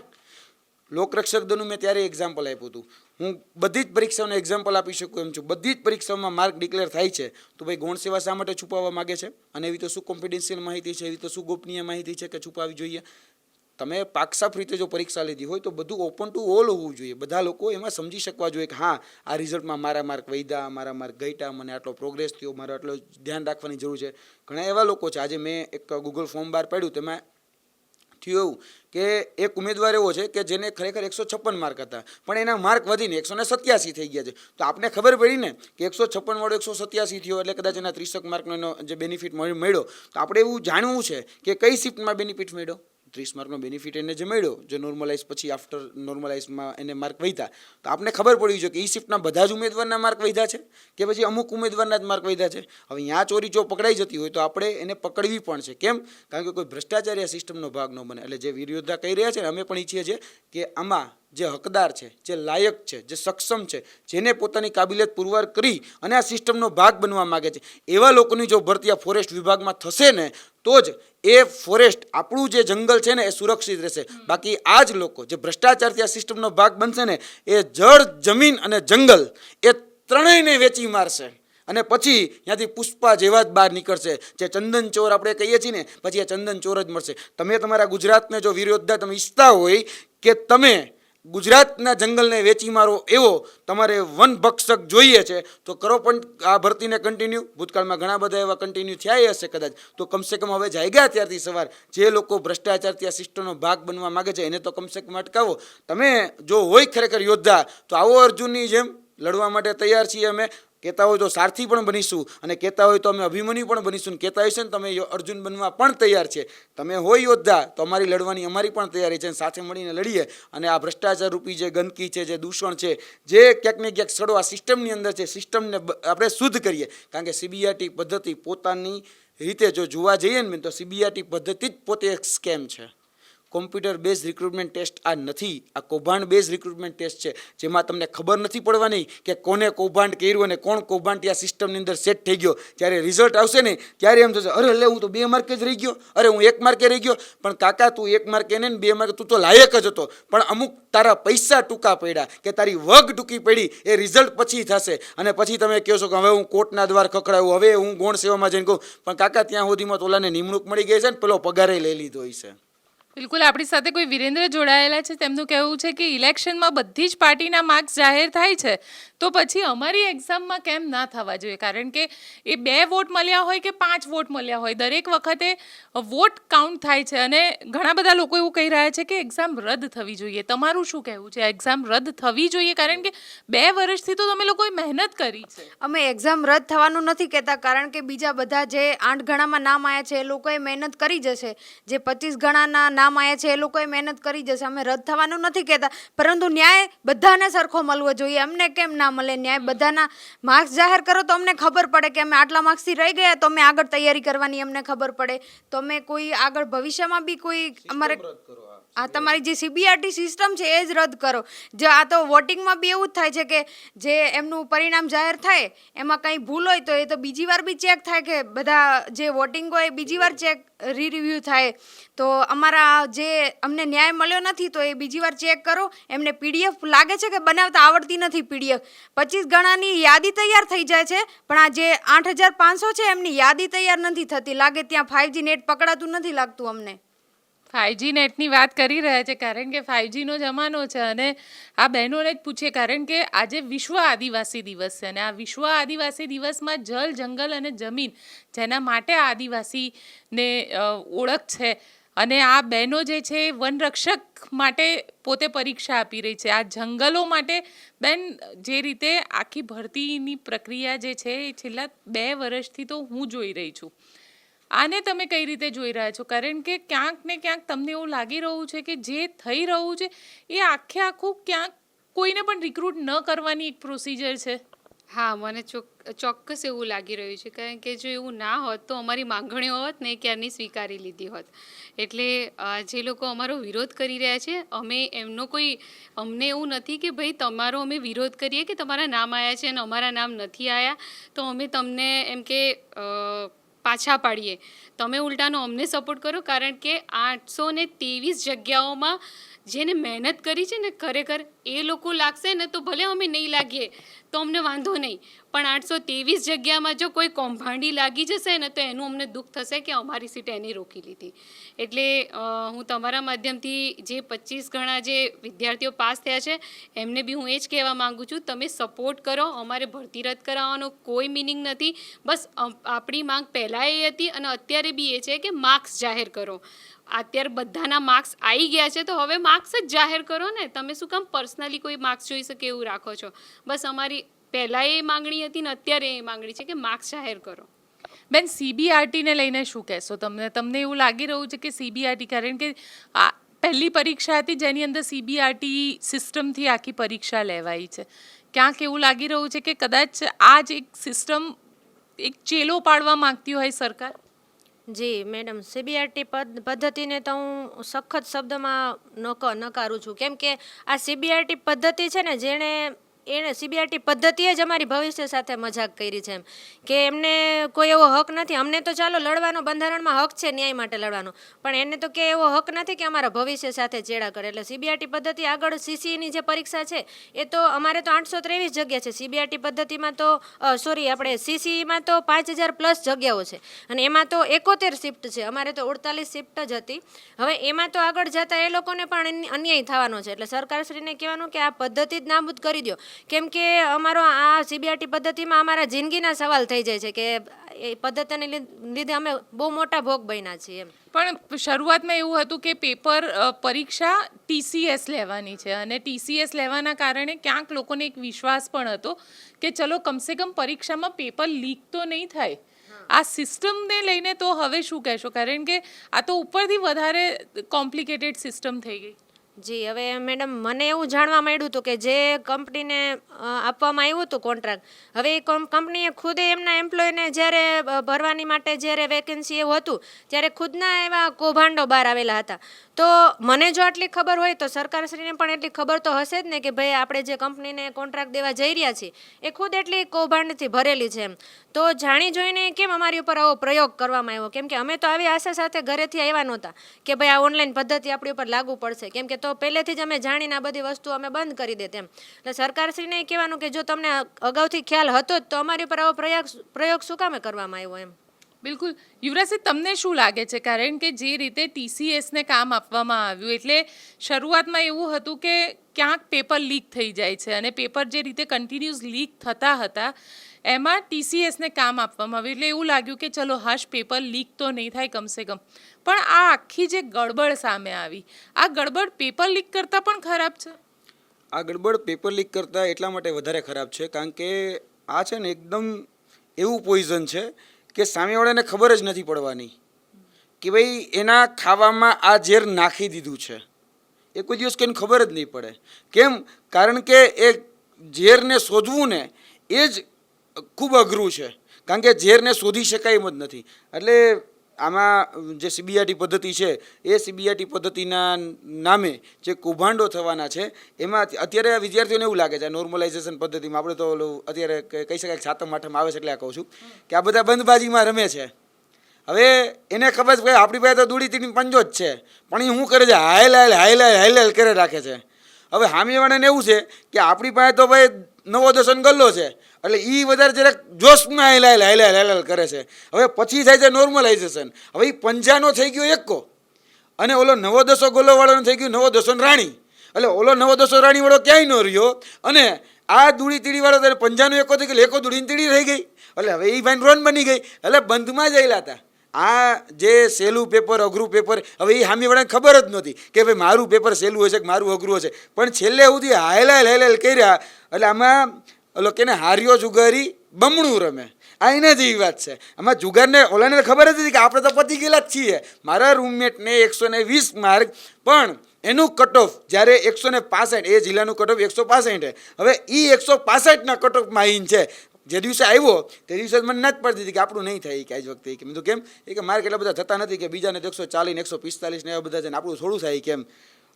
લોકરક્ષક દળનું મેં ત્યારે એક્ઝામ્પલ આપ્યું હતું. હું બધી જ પરીક્ષાઓને એક્ઝામ્પલ આપી શકું એમ છું. બધી જ પરીક્ષાઓમાં માર્ક ડિક્લેર થાય છે તો ભાઈ ગૌણ સેવા શા માટે છુપાવવા માગે છે? અને એવી તો શું કોન્ફિડન્શિયલ માહિતી છે, એવી તો શું ગોપનીય માહિતી છે કે છુપાવવી જોઈએ? તમે પાકસાફ રીતે જો પરીક્ષા લીધી હોય તો બધું ઓપન ટુ ઓલ હોવું જોઈએ. બધા લોકો એમાં સમજી શકવા જોઈએ કે હા, આ રિઝલ્ટમાં મારા માર્ક વધ્યા, મારા માર્ક ઘટ્યા, મને આટલો પ્રોગ્રેસ થયો, મારે આટલો ધ્યાન રાખવાની જરૂર છે. ઘણા એવા લોકો છે, આજે મેં એક ગૂગલ ફોર્મ બહાર પાડ્યું, તેમાં થયું એવું કે એક ઉમેદવાર એવો છે કે જેને ખરેખર 156 માર્ક હતા, પણ એના માર્ક વધીને 187 થઈ ગયા છે. તો આપને ખબર પડી ને કે 156 વાળો 187 થયો એટલે કદાચ એના 30 માર્કનો એનો જે બેનિફિટ મળ્યો. તો આપણે એવું જાણવું છે કે કઈ શિફ્ટમાં બેનિફિટ મળ્યો. 30 માર્કનો બેનિફિટ એને જે મળ્યો, જે નોર્મલાઇઝ પછી આફ્ટર નોર્મલાઇઝમાં એને માર્ક વધ્યા, તો આપણે ખબર પડવી જોઈએ કે એ શિફ્ટના બધા જ ઉમેદવારના માર્ક વધ્યા છે કે પછી અમુક ઉમેદવારના જ માર્ક વધ્યા છે. હવે અહીંયા ચોરી જો પકડાઈ જતી હોય તો આપણે એને પકડવી પણ છે. કેમ? કારણ કે કોઈ ભ્રષ્ટાચારી આ સિસ્ટમનો ભાગ ન બને. એટલે જે વિરોધતા કહી રહ્યા છે ને, અમે પણ ઈચ્છીએ છીએ કે આમાં જે હકદાર છે, જે લાયક છે, જે સક્ષમ છે, જેને પોતાની કાબિલિયત પુરવાર કરી અને આ સિસ્ટમનો ભાગ બનવા માગે છે, એવા લોકોની જો ભરતી આ ફોરેસ્ટ વિભાગમાં થશે ને તો જ એ ફોરેસ્ટ, આપણું જે જંગલ છે ને, એ સુરક્ષિત રહેશે. બાકી આ જ લોકો જે ભ્રષ્ટાચારથી આ સિસ્ટમનો ભાગ બનશે ને, એ જળ, જમીન અને જંગલ એ ત્રણેયને વેચી મારશે અને પછી ત્યાંથી પુષ્પા જેવા જ બહાર નીકળશે. જે ચંદન ચોર આપણે કહીએ છીએ ને, પછી આ ચંદન ચોર જ મળશે. તમે તમારા ગુજરાતને જો વિરોધતા તમે ઈચ્છતા હોય કે તમે ગુજરાતના જંગલને વેચી મારો એવો તમારે વનભક્ષક જોઈએ છે, તો કરો પણ આ ભરતીને કન્ટિન્યુ. ભૂતકાળમાં ઘણા બધા એવા કન્ટિન્યુ થયા હશે કદાચ, તો કમસે કમ હવે જાગ્યા ત્યારથી સવાર જે લોકો ભ્રષ્ટાચારથી આ સિસ્ટમનો ભાગ બનવા માગે છે એને તો કમસે કમ અટકાવો. તમે જો હોય ખરેખર યોદ્ધા તો આવો અર્જુનની જેમ લડવા માટે તૈયાર છીએ અમે. કહેતા હોય તો સારથી પણ બનીશું, અને કહેતા હોય તો અમે અભિમન્યુ પણ બનીશું, કહેતા હોય છે ને તમે અર્જુન બનવા પણ તૈયાર છે. તમે હોય યોદ્ધા તો અમારી લડવાની અમારી પણ તૈયારી છે. સાથે મળીને લડીએ અને આ ભ્રષ્ટાચાર રૂપી જે ગંદકી છે, જે દૂષણ છે, જે ક્યાંક ને ક્યાંક સડો આ સિસ્ટમની અંદર છે, સિસ્ટમને આપણે શુદ્ધ કરીએ. કારણ કે સીબીઆરટી પદ્ધતિ પોતાની રીતે જો જોવા જઈએ ને તો સીબીઆરટી પદ્ધતિ જ પોતે એક સ્કેમ છે. કોમ્પ્યુટર બેઝ રિક્રુટમેન્ટ ટેસ્ટ આ નથી, આ કૌભાંડ બેઝ રિક્રુટમેન્ટ ટેસ્ટ છે, જેમાં તમને ખબર નથી પડવાની કે કોને કૌભાંડ કર્યું અને કોણ કૌભાંડ આ સિસ્ટમની અંદર સેટ થઈ ગયો. જ્યારે રિઝલ્ટ આવશે ને ત્યારે એમ થશે, અરે લે, હું તો 2 માર્કે જ રહી ગયો, અરે હું 1 માર્કે રહી ગયો. પણ કાકા, તું 1 માર્કે ને 2 માર્કે તું તો લાયક જ હતો, પણ અમુક તારા પૈસા ટૂંકા પડ્યા કે તારી વગ ટૂંકી પડી, એ રિઝલ્ટ પછી થશે. અને પછી તમે કહો છો કે હવે હું કોર્ટના દ્વાર ખખડાવું, હવે હું ગૌણ સેવામાં જઈને કહું. પણ કાકા, ત્યાં સુધીમાં તો ઓલાને નિમણૂક મળી ગઈ છે ને, પેલો પગારે લઈ લીધો છે. બિલકુલ. આપણી સાથે કોઈ વિરેન્દ્ર જોડાયેલા છે, તેમનું કહેવું છે કે ઇલેક્શનમાં બધી જ પાર્ટીના માર્ક્સ જાહેર થાય છે, તો પછી અમારી એક્ઝામમાં કેમ ના થવા જોઈએ? કારણ કે એ 2 વોટ મળ્યા હોય કે 5 વોટ મળ્યા હોય, દરેક વખતે વોટ કાઉન્ટ થાય છે. અને ઘણા બધા લોકો એવું કહી રહ્યા છે કે એક્ઝામ રદ થવી જોઈએ. તમારું શું કહેવું છે? એક્ઝામ રદ થવી જોઈએ? કારણ કે 2 વર્ષથી તો તમે લોકોએ મહેનત કરી છે. અમે એક્ઝામ રદ થવાનું નથી કહેતા, કારણ કે બીજા બધા જે 8 ગણામાં નામ આવ્યા છે એ લોકોએ મહેનત કરી જશે. જે 25 ગણાના નામ આવ્યા છે એ લોકોએ મહેનત કરી જશે. અમે રદ થવાનું નથી કહેતા, પરંતુ ન્યાય બધાને સરખો મળવો જોઈએ. અમને કેમ ના મળે ન્યાય? બધાના માર્ક્સ જાહેર કરો તો અમને ખબર પડે કે અમે આટલા માર્ક્સથી રહી ગયા, તો અમે આગળ તૈયારી કરવાની અમને ખબર પડે. તો અમે કોઈ આગળ ભવિષ્યમાં બી કોઈ અમારે આ તમારી જે સીબીઆરટી સિસ્ટમ છે એ જ રદ કરો. જે આ તો વોટિંગમાં બી એવું જ થાય છે કે જે એમનું પરિણામ જાહેર થાય એમાં કંઈ ભૂલ હોય તો એ તો બીજી વાર બી ચેક થાય, કે બધા જે વોટિંગ હોય બીજી વાર ચેક રિવ્યૂ થાય. તો અમારા જે અમને ન્યાય મળ્યો નથી તો એ બીજી વાર ચેક કરો. એમને પીડીએફ લાગે છે કે બનાવતા આવડતી નથી પીડીએફ. 25 ગણાની યાદી તૈયાર થઈ જાય છે, પણ આ જે 8500 છે એમની યાદી તૈયાર નથી થતી. લાગે ત્યાં 5G નેટ પકડાતું નથી લાગતું અમને. 5G નેટની વાત કરી રહ્યા છે, કારણ કે 5Gનો જમાનો છે. અને આ બહેનોને જ પૂછીએ, કારણ કે આજે વિશ્વ આદિવાસી દિવસ છે, અને આ વિશ્વ આદિવાસી દિવસમાં જલ, જંગલ અને જમીન, જેના માટે આદિવાસીને ઓળખ છે, અને આ બહેનો જે છે વનરક્ષક માટે પોતે પરીક્ષા આપી રહી છે. આ જંગલો માટે બેન, જે રીતે આખી ભરતીની પ્રક્રિયા જે છે એ છેલ્લા 2 વર્ષથી તો હું જોઈ રહી છું. આને તમે કઈ રીતે જોઈ રહ્યા છો? કારણ કે ક્યાંક ને ક્યાંક તમને એવું લાગી રહ્યું છે કે જે થઈ રહ્યું છે એ આખું ક્યાંક કોઈને પણ રિક્રુટ ન કરવાની એક પ્રોસિજર છે. હા, મને ચોક્કસ એવું લાગી રહ્યું છે, કારણ કે જો એવું ના હોત તો અમારી માંગણીઓ હોત ને ક્યારની સ્વીકારી લીધી હોત. એટલે જે લોકો અમારો વિરોધ કરી રહ્યા છે, અમને એવું નથી કે ભાઈ તમારો અમે વિરોધ કરીએ કે તમારા નામ આવ્યા છે અને અમારા નામ નથી આવ્યા તો અમે તમને એમ કે પાછા પાડીએ. તમે ઉલટાનો અમને સપોર્ટ કરો, કારણ કે 823 જગ્યાઓમાં જેને મહેનત કરી છે ને ખરેખર એ લોકો લાગશે ને તો ભલે અમે નહીં લાગીએ તો અમને વાંધો નહીં, પણ 823 જગ્યામાં જો કોઈ કૌભાંડી લાગી જશે ને તો એનું અમને દુઃખ થશે કે અમારી સીટ એને રોકી લીધી. એટલે હું તમારા માધ્યમથી જે 25 ગણા જે વિદ્યાર્થીઓ પાસ થયા છે એમને બી હું એ જ કહેવા માગું છું, તમે સપોર્ટ કરો. અમારે ભરતી રદ કરાવવાનો કોઈ મિનિંગ નથી. બસ આપણી માંગ પહેલાં એ હતી અને અત્યારે બી એ છે કે માર્ક્સ જાહેર કરો. અત્યારે બધાના માર્ક્સ આવી ગયા છે તો હવે માર્ક્સ જ જાહેર કરો ને. તમે શું કામ પર્સનલી કોઈ માર્ક્સ જોઈ શકે એવું રાખો છો? બસ અમારી પહેલાં એ માંગણી હતી ને અત્યારે એ માંગણી છે કે માર્ક્સ જાહેર કરો. બેન, સીબીઆરટીને લઈને શું કહેશો? તમને એવું લાગી રહ્યું છે કે સીબીઆરટી, કારણ કે આ પહેલી પરીક્ષા હતી જેની અંદર સીબીઆરટી સિસ્ટમથી આખી પરીક્ષા લેવાઈ છે, ક્યાંક એવું લાગી રહ્યું છે કે કદાચ આ જ એક સિસ્ટમ એક ચેલો પાડવા માંગતી હોય સરકાર? જી મેડમ, સીબીઆરટી પદ્ધતિને તો હું સખત શબ્દમાં નકારું છું. કેમ કે આ સીબીઆરટી પદ્ધતિ છે ને, એણે સીબીઆરટી પદ્ધતિએ જ અમારી ભવિષ્ય સાથે મજાક કરી છે. એમ કે એમને કોઈ એવો હક નથી. અમને તો ચાલો લડવાનો બંધારણમાં હક છે ન્યાય માટે લડવાનો, પણ એને તો કે એવો હક નથી કે અમારા ભવિષ્ય સાથે ચેડા કરે. એટલે સીબીઆરટી પદ્ધતિ આગળ સીસીની જે પરીક્ષા છે એ તો અમારે તો 823 જગ્યા છે. સીબીઆરટી પદ્ધતિમાં તો આપણે સીસીમાં તો 5000+ જગ્યાઓ છે અને એમાં તો 71 શિફ્ટ છે. અમારે તો 48 શિફ્ટ જ હતી. હવે એમાં તો આગળ જતાં એ લોકોને પણ અન્યાય થવાનો છે. એટલે સરકારશ્રીને કહેવાનું કે આ પદ્ધતિ જ નાબૂદ કરી દો. કેમ કે અમારો આ સીબીઆરટી પદ્ધતિમાં અમારા જિંદગીના સવાલ થઈ જાય છે કે એ પદ્ધતિને લીધે અમે બહુ મોટા ભોગ બન્યા છીએ. પણ શરૂઆતમાં એવું હતું કે પેપર પરીક્ષા TCS લેવાની છે અને TCS લેવાના કારણે ક્યાંક લોકોને એક વિશ્વાસ પણ હતો કે ચલો કમસે કમ પરીક્ષામાં પેપર લીક તો નહીં થાય. આ સિસ્ટમને લઈને તો હવે શું કહેશો? કારણ કે આ તો ઉપરથી વધારે કોમ્પ્લિકેટેડ સિસ્ટમ થઈ ગઈ. જી, હવે મેડમ મને એવું જાણવા મળ્યું હતું કે જે કંપનીને આપવામાં આવ્યું હતું કોન્ટ્રાક્ટ, હવે એ કંપનીએ ખુદે એમના એમ્પ્લોયને જ્યારે ભરવાની માટે જ્યારે વેકેન્સી એવું હતું ત્યારે ખુદના એવા કૌભાંડો બહાર આવેલા હતા. તો મને જો આટલી ખબર હોય તો સરકારશ્રીને પણ એટલી ખબર તો હશે જ ને કે ભાઈ આપણે જે કંપનીને કોન્ટ્રાક્ટ દેવા જઈ રહ્યા છીએ એ ખુદ એટલી કૌભાંડથી ભરેલી છે. એમ તો જાણી જોઈને કેમ અમારી ઉપર આવો પ્રયોગ કરવામાં આવ્યો? કેમ કે અમે તો આવી આશા સાથે ઘરેથી આવ્યા નહોતા કે ભાઈ આ ઓનલાઈન પદ્ધતિ આપણી ઉપર લાગુ પડશે. કેમ કે તો પહેલેથી જ અમે જાણીને આ બધી વસ્તુ અમે બંધ કરી દે તેમ. એટલે સરકારશ્રીને કહેવાનું કે જો તમને અગાઉથી ખ્યાલ હતો જ તો અમારી ઉપર આવો પ્રયોગ શું કામે કરવામાં આવ્યો? એમ બિલકુલ. યુવરાજસિંહ, તમને શું લાગે છે? કારણ કે જે રીતે TCSને કામ આપવામાં આવ્યું એટલે શરૂઆતમાં એવું હતું કે ક્યાંક પેપર લીક થઈ જાય છે અને પેપર જે રીતે કન્ટિન્યુઅસ લીક થતા હતા એમાં TCSને કામ આપવામાં આવ્યું એટલે એવું લાગ્યું કે ચલો હાશ પેપર લીક તો નહીં થાય કમસે કમ. પણ આ આખી જે ગડબડ સામે આવી, આ ગડબડ પેપર લીક કરતાં પણ ખરાબ છે. આ ગડબડ પેપર લીક કરતાં એટલા માટે વધારે ખરાબ છે કારણ કે આ છે ને એકદમ એવું પોઈઝન છે કે સામેવાળાને ખબર જ નથી પડવાની કે ભાઈ એના ખાવામાં આ ઝેર નાખી દીધું છે. એ કોઈ દિવસ કોઈને ખબર જ નહીં પડે. કેમ? કારણ કે એ ઝેરને શોધવું ને એ જ ખૂબ અઘરું છે કારણ કે ઝેરને શોધી શકાય એમ જ નથી. એટલે આમાં જે સીબીઆરટી પદ્ધતિ છે એ સીબીઆરટી પદ્ધતિના નામે જે કૌભાંડો થવાના છે એમાં અત્યારે વિદ્યાર્થીઓને એવું લાગે છે નોર્મલાઇઝેશન પદ્ધતિમાં આપણે તો અત્યારે કહી શકાય કે 7મ 8મ આવે છે એટલે આ કહું છું કે આ બધા બંધબાજીમાં રમે છે. હવે એને ખબર છે ભાઈ આપણી પાસે તો દૂડી તીડી પંજો જ છે પણ એ શું કરે છે? હાઈલાલ કરે રાખે છે. હવે સામેવાળાને એવું છે કે આપણી પાસે તો ભાઈ નવો દસન ગલ્લો છે એટલે એ વધારે જરાક જોશમાં હાઈલાલ કરે છે. હવે પછી થાય છે નોર્મલાઇઝેશન. હવે એ પંજાનો થઈ ગયો એકો અને ઓલો નવો દસો ગોલ્લોવાળાનો થઈ ગયો નવો દસો રાણી. એટલે ઓલો નવો દસો રાણીવાળો ક્યાંય ન રહ્યો અને આ દૂડી તીડીવાળો પંજાનો એકો થઈ ગયો, એકો દૂડીને તીડી થઈ ગઈ. એટલે હવે એ ભાઈ રોન બની ગઈ. એટલે બંધમાં જયેલા હતા. આ જે સહેલું પેપર અઘરું પેપર હવે એ સામેવાળાને ખબર જ નહોતી કે ભાઈ મારું પેપર સહેલું હશે કે મારું અઘરું હશે, પણ છેલ્લે સુધી હાઈલાલ કર્યા. એટલે આમાં ઓલો કે હાર્યો જુગારી બમણું રમે. આ એના જેવી વાત છે. આમાં જુગારને ઓલાને ખબર જ હતી કે આપણે તો પતી ગયેલા જ છીએ. મારા રૂમમેટને 120 માર્ક, પણ એનું કટ ઓફ જ્યારે 165, એ જિલ્લાનું કટ ઓફ 165. હવે એ 165ના કટ ઓફમાં આવીને છે. જે દિવસે આવ્યો તે દિવસે મને ના જ પડતી હતી કે આપણું નહીં થાય કે આજ વખતે. કે મેં તો કેમ કે માર્ક એટલા બધા થતા નથી કે બીજાને 140 ને 145 ને એવા બધા છે ને આપણું થોડું થાય કેમ.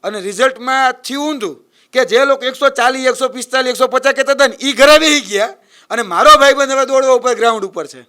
અને રિઝલ્ટમાં થયું ઊંધું કે જે લોકો 140 145 150 કહેતા હતા ને એ ઘરે બેસી ગયા અને મારો ભાઈબંધ હવે દોડવા ઉપર ગ્રાઉન્ડ ઉપર છે.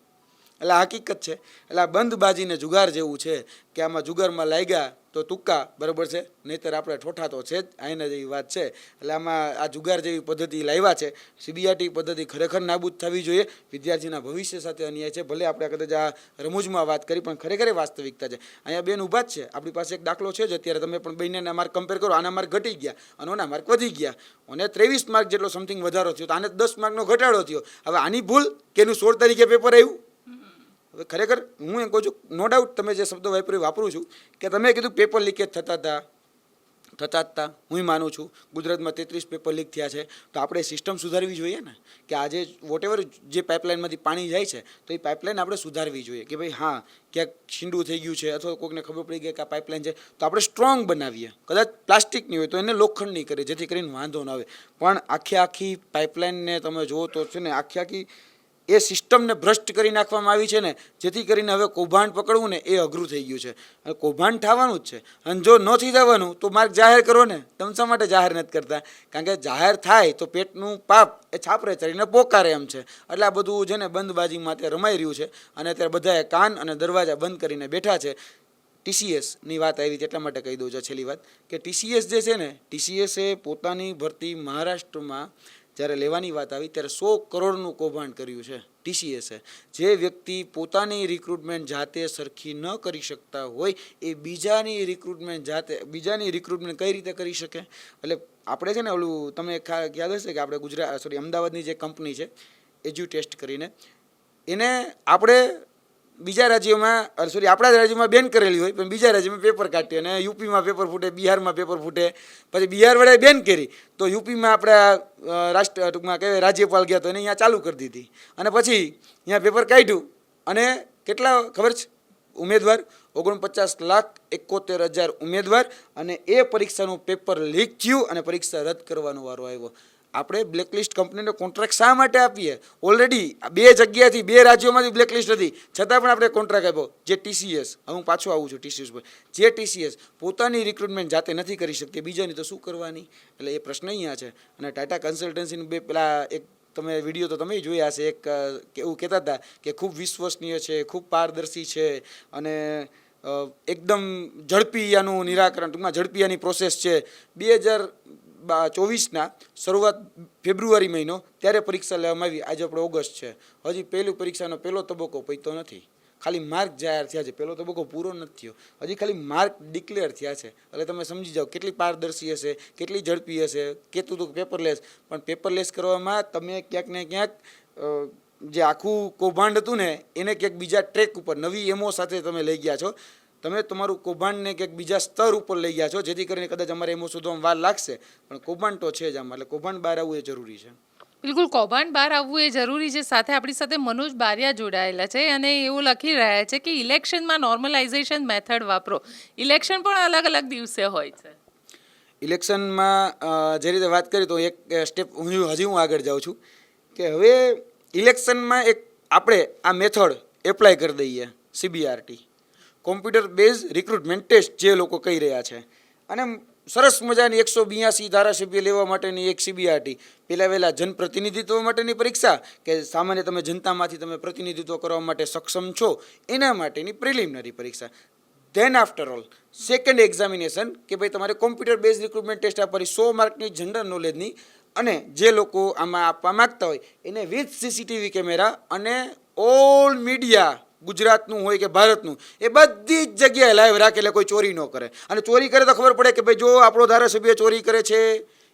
એટલે આ હકીકત છે. એટલે આ બંધબાજીને જુગાર જેવું છે કે આમાં જુગારમાં લાગ્યા તો તુક્કા, બરાબર છે, નહીંતર આપણે ઠોઠા તો છે જ, આના જેવી વાત છે. એટલે આમાં આ જુગાર જેવી પદ્ધતિ લાવ્યા છે. સીબીઆરટી પદ્ધતિ ખરેખર નાબૂદ થવી જોઈએ. વિદ્યાર્થીના ભવિષ્ય સાથે અન્યાય છે. ભલે આપણે કદાચ આ રમૂજમાં વાત કરી, પણ ખરેખર એ વાસ્તવિકતા છે. અહીંયા બેન ઊભા જ છે, આપણી પાસે એક દાખલો છે જ અત્યારે. તમે પણ બંનેના માર્ક કમ્પેર કરો, આના માર્ક ઘટી ગયા અને ઓના માર્ક વધી ગયા. અને 23 માર્ક જેટલો સમથિંગ વધારો થયો, તો આને 10 માર્કનો ઘટાડો થયો. હવે આની ભૂલ કે એનું 16 તારીખે પેપર આવ્યું. હવે ખરેખર હું એમ કહું છું, નો ડાઉટ તમે જે શબ્દો વાપરું છું કે તમે કીધું પેપર લીકેજ થતા હતા, હું માનું છું. ગુજરાતમાં 33 પેપર લીક થયા છે, તો આપણે સિસ્ટમ સુધારવી જોઈએ ને, કે આજે વોટેવર જે પાઇપલાઇનમાંથી પાણી જાય છે, તો એ પાઇપલાઇન આપણે સુધારવી જોઈએ કે ભાઈ હા, ક્યાંક છીંડું થઈ ગયું છે અથવા કોઈકને ખબર પડી ગઈ કે આ પાઇપલાઇન છે, તો આપણે સ્ટ્રોંગ બનાવીએ. કદાચ પ્લાસ્ટિકની હોય તો એને લોખંડની કરીએ, જેથી કરીને વાંધો ન આવે. પણ આખી પાઇપલાઇનને તમે જુઓ તો છે ને, આખી એ સિસ્ટમને ભ્રષ્ટ કરી નાખવામાં આવી છે ને, જેથી કરીને હવે કૌભાંડ પકડવું ને એ અઘરું થઈ ગયું છે. અને કૌભાંડ થવાનું જ છે. અને જો ન થઈ જવાનું તો માર્ક જાહેર કરો ને. તમે શા માટે જાહેર નથી કરતા? કારણ કે જાહેર થાય તો પેટનું પાપ એ છાપરે ચડીને પોકારે એમ છે. એટલે આ બધું છે ને બંધબાજી માટે રમાઈ રહ્યું છે. અને અત્યારે બધાએ કાન અને દરવાજા બંધ કરીને બેઠા છે. TCSની વાત આવી એટલા માટે કહી દઉં છું છેલ્લી વાત, કે TCS જે છે ને, TCSએ પોતાની ભરતી મહારાષ્ટ્રમાં જ્યારે લેવાની વાત આવી ત્યારે 100 કરોડનું કૌભાંડ કર્યું છે TCSએ. જે વ્યક્તિ પોતાની રિક્રુટમેન્ટ જાતે સરખી ન કરી શકતા હોય એ બીજાની રિક્રુટમેન્ટ કઈ રીતે કરી શકે? એટલે આપણે છે ને ઓલું તમને યાદ હશે કે આપણે અમદાવાદની જે કંપની છે એજ્યુટેસ્ટ કરીને, એને આપણે બીજા રાજ્યોમાં આપણા જ રાજ્યમાં બેન કરેલી હોય, પણ બીજા રાજ્યમાં પેપર કાઢીએ અને યુપીમાં પેપર ફૂટે, બિહારમાં પેપર ફૂટે. પછી બિહાર વડાએ બેન કરી તો યુપીમાં આપણા ટૂંકમાં કહેવાય રાજ્યપાલ ગયા તો એને અહીંયા ચાલુ કરી દીધી. અને પછી અહીંયા પેપર કાઢ્યું અને કેટલા ખબર છે ઉમેદવાર? 49,71,000 ઉમેદવાર. અને એ પરીક્ષાનું પેપર લીક થયું અને પરીક્ષા રદ કરવાનો વારો આવ્યો. આપણે બ્લેકલિસ્ટ કંપનીને કોન્ટ્રાક્ટ શા માટે આપીએ? ઓલરેડી 2 જગ્યાથી 2 રાજ્યોમાંથી બ્લેકલિસ્ટ હતી, છતાં પણ આપણે કોન્ટ્રાક્ટ આપ્યો. જે TCS, હું પાછો આવું છું TCS પર, જે TCS પોતાની રિક્રુટમેન્ટ જાતે નથી કરી શકતી, બીજાની તો શું કરવાની? એટલે એ પ્રશ્ન અહીંયા છે. અને ટાટા કન્સલ્ટન્સીનું પેલા એક તમે વિડીયો તો તમે જોયા હશે, એક એવું કહેતા હતા કે ખૂબ વિશ્વસનીય છે, ખૂબ પારદર્શી છે અને એકદમ ઝડપી આનું નિરાકરણ, ટૂંકમાં ઝડપી આની પ્રોસેસ છે. 2024ના શરૂઆત ફેબ્રુઆરી મહિનો ત્યારે પરીક્ષા લેવામાં આવી. આજે આપણે ઓગસ્ટ છે, હજી પહેલી પરીક્ષાનો પહેલો તબક્કો પત્યો નથી. ખાલી માર્ક જાહેર થયા છે, પહેલો તબક્કો પૂરો નથી થયો. હજી ખાલી માર્ક ડિક્લેર થયા છે. એટલે તમે સમજી જાઓ કેટલી પારદર્શી હશે, કેટલી ઝડપી હશે. કહેતું હતું પેપરલેસ, પણ પેપરલેસ કરવામાં તમે ક્યાંક ને ક્યાંક જે આખું કૌભાંડ હતું ને એને ક્યાંક બીજા ટ્રેક ઉપર નવી એમો સાથે તમે લઈ ગયા છો. તમે તમારું કૌભાંડને ક્યાંક બીજા સ્તર ઉપર લઈ ગયા છો, જેથી કરીને કદાચ અમારે એમો શોધવામાં વાર લાગશે, પણ કૌભાંડ તો છે જ આમાં. એટલે કૌભાંડ બહાર આવવું એ જરૂરી છે. બિલકુલ, કૌભાંડ બહાર આવવું એ જરૂરી છે. સાથે આપણી સાથે મનોજ બારિયા જોડાયેલા છે અને એવું લખી રહ્યા છે કે ઇલેક્શનમાં નોર્મલાઇઝેશન મેથડ વાપરો. ઇલેક્શન પણ અલગ અલગ દિવસે હોય છે. ઇલેક્શનમાં જે રીતે વાત કરી તો એક સ્ટેપ હું આગળ જાઉં છું કે હવે ઇલેક્શનમાં એક આપણે આ મેથડ એપ્લાય કરી દઈએ. CBRT, computer base recruitment test જે લોકો કહી રહ્યા છે, અને સરસ મજાની 182 ધારાસભ્ય લેવા માટેની એક CBRT, પહેલાં જનપ્રતિનિધિત્વ માટેની પરીક્ષા કે સામાન્ય તમે જનતામાંથી તમે પ્રતિનિધિત્વ કરવા માટે સક્ષમ છો એના માટેની પ્રિલિમિનરી પરીક્ષા. Than after all second examination કે ભાઈ તમારે કોમ્પ્યુટર બેઝ રિક્રુટમેન્ટ ટેસ્ટ આપવાની 100 માર્કની જનરલ નોલેજની, અને જે લોકો આમાં આપવા માગતા હોય એને વિથ CCTV કેમેરા અને ઓલ મીડિયા ગુજરાતનું હોય કે ભારતનું એ બધી જ જગ્યાએ લાઈવ રાખે, એટલે કોઈ ચોરી ન કરે. અને ચોરી કરે તો ખબર પડે કે ભાઈ જો આપણો ધારાસભ્ય ચોરી કરે છે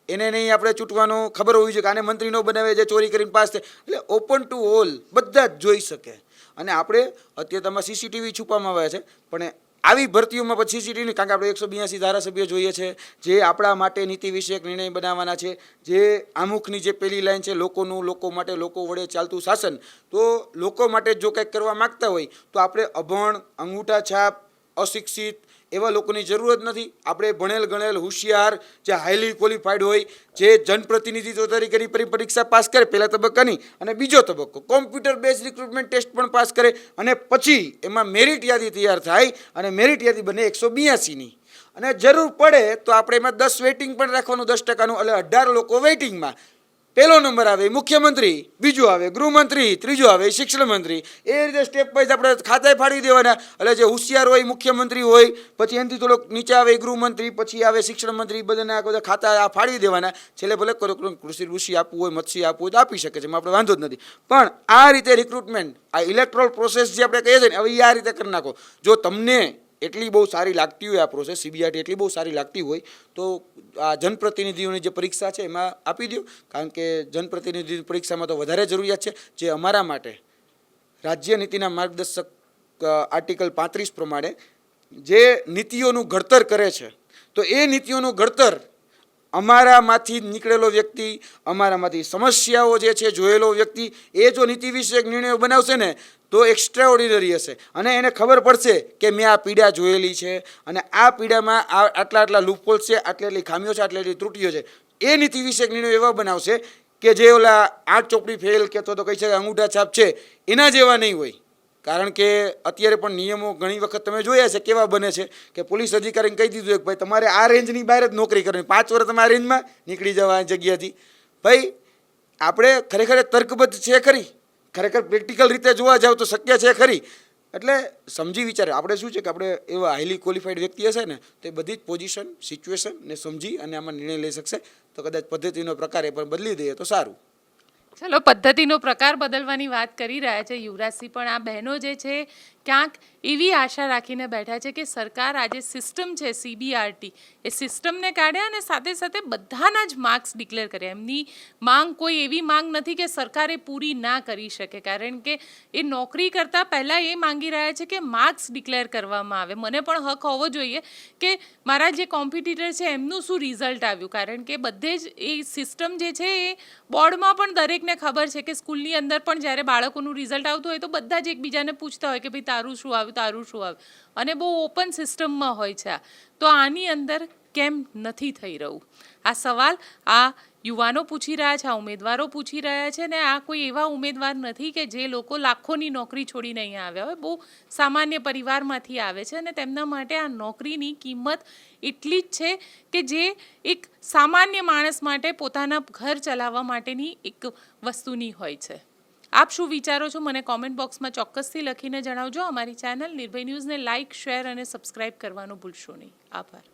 એને નહીં આપણે ચૂંટવાનું, ખબર હોવી જોઈએ કે આને મંત્રી ન બનાવે જે ચોરી કરીને પાસ થાય. એટલે ઓપન ટુ ઓલ બધા જ જોઈ શકે. અને આપણે અત્યારે તમારે CCTV છુપાવવામાં આવ્યા છે, પણ આવી ભરતીઓમાં પછી CCTV, કારણ કે આપણે 182 ધારાસભ્ય જોઈએ છે જે આપણા માટે નીતિ વિષયક નિર્ણય બનાવવાના છે. જે આમુખની જે પહેલી લાઈન છે, લોકોનું, લોકો માટે, લોકો વડે ચાલતું શાસન. તો લોકો માટે જો કંઈક કરવા માગતા હોય તો આપણે અભણ, અંગૂઠા છાપ, અશિક્ષિત એવા લોકોની જરૂરત નથી. આપણે ભણેલ ગણેલ હોશિયાર, જે હાઈલી ક્વોલિફાઈડ હોય, જે જનપ્રતિનિધિત્વ તરીકેની પરીક્ષા પાસ કરે પહેલા તબક્કાની, અને બીજો તબક્કો કોમ્પ્યુટર બેઝ રિક્રુટમેન્ટ ટેસ્ટ પણ પાસ કરે, અને પછી એમાં મેરિટ યાદી તૈયાર થાય અને મેરિટ યાદી બને 182ની. અને જરૂર પડે તો આપણે એમાં 10 વેઇટિંગ પણ રાખવાનું, 10%, એટલે 18 લોકો વેઇટિંગમાં. પહેલો નંબર આવે એ મુખ્યમંત્રી, બીજો આવે ગૃહમંત્રી, ત્રીજો આવે એ શિક્ષણ મંત્રી. એ રીતે સ્ટેપ વાઇઝ આપણે ખાતા ફાળવી દેવાના. એટલે જે હોશિયાર હોય મુખ્યમંત્રી હોય, પછી એનાથી થોડોક નીચે આવે ગૃહમંત્રી, પછી આવે શિક્ષણ મંત્રી, બધાને આ બધા ખાતા આ ફાળવી દેવાના. છેલ્લે ભલે કૃષિ આપવું હોય, મત્સ્ય આપવું હોય તો આપી શકે છે, એમાં આપણે વાંધો જ નથી. પણ આ રીતે રિક્રુટમેન્ટ, આ ઇલેક્ટ્રોલ પ્રોસેસ જે આપણે કહીએ છીએ ને, હવે એ આ રીતે કરી નાખો. જો તમને એટલી બહુ સારી લાગતી હોય આ પ્રોસેસ, CBRT એટલી બહુ સારી લાગતી હોય તો આ જનપ્રતિનિધિઓની જે પરીક્ષા છે એમાં આપી દો. કારણ કે જનપ્રતિનિધિ પરીક્ષામાં તો વધારે જરૂરિયાત છે. જે અમારા માટે રાજ્ય નીતિના માર્ગદર્શક આર્ટિકલ 35 પ્રમાણે જે નીતિઓનું ઘડતર કરે છે, તો એ નીતિઓનું ઘડતર અમારામાંથી નીકળેલો વ્યક્તિ, અમારામાંથી સમસ્યાઓ જે છે જોયેલો વ્યક્તિ, એ જો નીતિ વિષયક નિર્ણયો બનાવશે ને તો એક્સ્ટ્રા ઓર્ડિનરી હશે. અને એને ખબર પડશે કે મેં આ પીડા જોયેલી છે અને આ પીડામાં આટલા લૂપહોલ્સ છે, આટલી ખામીઓ છે, આટલી ત્રુટીઓ છે. એ નીતિ વિષયક નિર્ણયો એવા બનાવશે કે જે ઓલા 8 ચોપડી ફેલ કે તો કહી શકાય અંગૂઠા છાપ છે એના જેવા નહીં હોય. કારણ કે અત્યારે પણ નિયમો ઘણી વખત તમે જોયા છે કેવા બને છે કે પોલીસ અધિકારીને કહી દીધું કે ભાઈ તમારે આ રેન્જની બહાર જ નોકરી કરવાની, 5 વર્ષ તમે આ રેન્જમાં નીકળી જવા આ જગ્યાથી. ભાઈ આપણે ખરેખર તર્કબદ્ધ છે ખરી, ખરેખર પ્રેક્ટિકલ રીતે જોવા જાવ તો શક્ય છે ખરી. એટલે સમજી વિચારે આપણે શું છે કે આપણે એવા હાઈલી ક્વોલિફાઈડ વ્યક્તિ હશે ને તો એ બધી જ પોઝિશન, સિચ્યુએશન ને સમજી અને આમાં નિર્ણય લઈ શકશે. તો કદાચ પદ્ધતિનો પ્રકાર એ પણ બદલી દઈએ તો સારું. ચલો, પદ્ધતિનો પ્રકાર બદલવાની વાત કરી રહ્યા છે યુવરાજસિંહ, પણ આ બહેનો જે છે ક્યાંક એવી આશા રાખીને બેઠા છે કે સરકાર આજે સિસ્ટમ છે CBRT, એ સિસ્ટમને કાઢે અને સાથે સાથે બધાના જ માર્ક્સ ડિક્લેર કરે. એમની માંગ કોઈ એવી માંગ નથી કે સરકારે પૂરી ના કરી શકે, કારણ કે એ નોકરી કરતાં પહેલાં એ માંગી રહ્યા છે કે માર્ક્સ ડિક્લેર કરવામાં આવે. મને પણ હક હોવો જોઈએ કે મારા જે કોમ્પિટિટર છે એમનું શું રિઝલ્ટ આવ્યું, કારણ કે બધે જ એ સિસ્ટમ જે છે એ બોર્ડમાં પણ દરેકને ખબર છે કે સ્કૂલની અંદર પણ જ્યારે બાળકોનું રિઝલ્ટ આવતું હોય તો બધા જ એકબીજાને પૂછતા હોય કે ભાઈ તારું શું આવ્યું, તારું શું આવ્યું, અને બહુ ઓપન સિસ્ટમમાં હોય છે. તો આની અંદર કેમ નથી થઈ રહ્યું આ સવાલ આ યુવાનો પૂછી રહ્યા છે, આ ઉમેદવારો પૂછી રહ્યા છે. ને આ કોઈ એવા ઉમેદવાર નથી કે જે લોકો લાખોની નોકરી છોડીને અહીંયા આવ્યા હોય, બહુ સામાન્ય પરિવારમાંથી આવે છે અને તેમના માટે આ નોકરીની કિંમત એટલી જ છે કે જે એક સામાન્ય માણસ માટે પોતાના ઘર ચલાવવા માટેની એક વસ્તુની હોય છે. આપ શું વિચારો છો મને કોમેન્ટ બોક્સમાં ચોક્કસથી લખીને જણાવજો. અમારી ચેનલ નિર્ભય ન્યૂઝને લાઇક, શેર અને સબસ્ક્રાઇબ કરવાનું ભૂલશો નહીં. આભાર.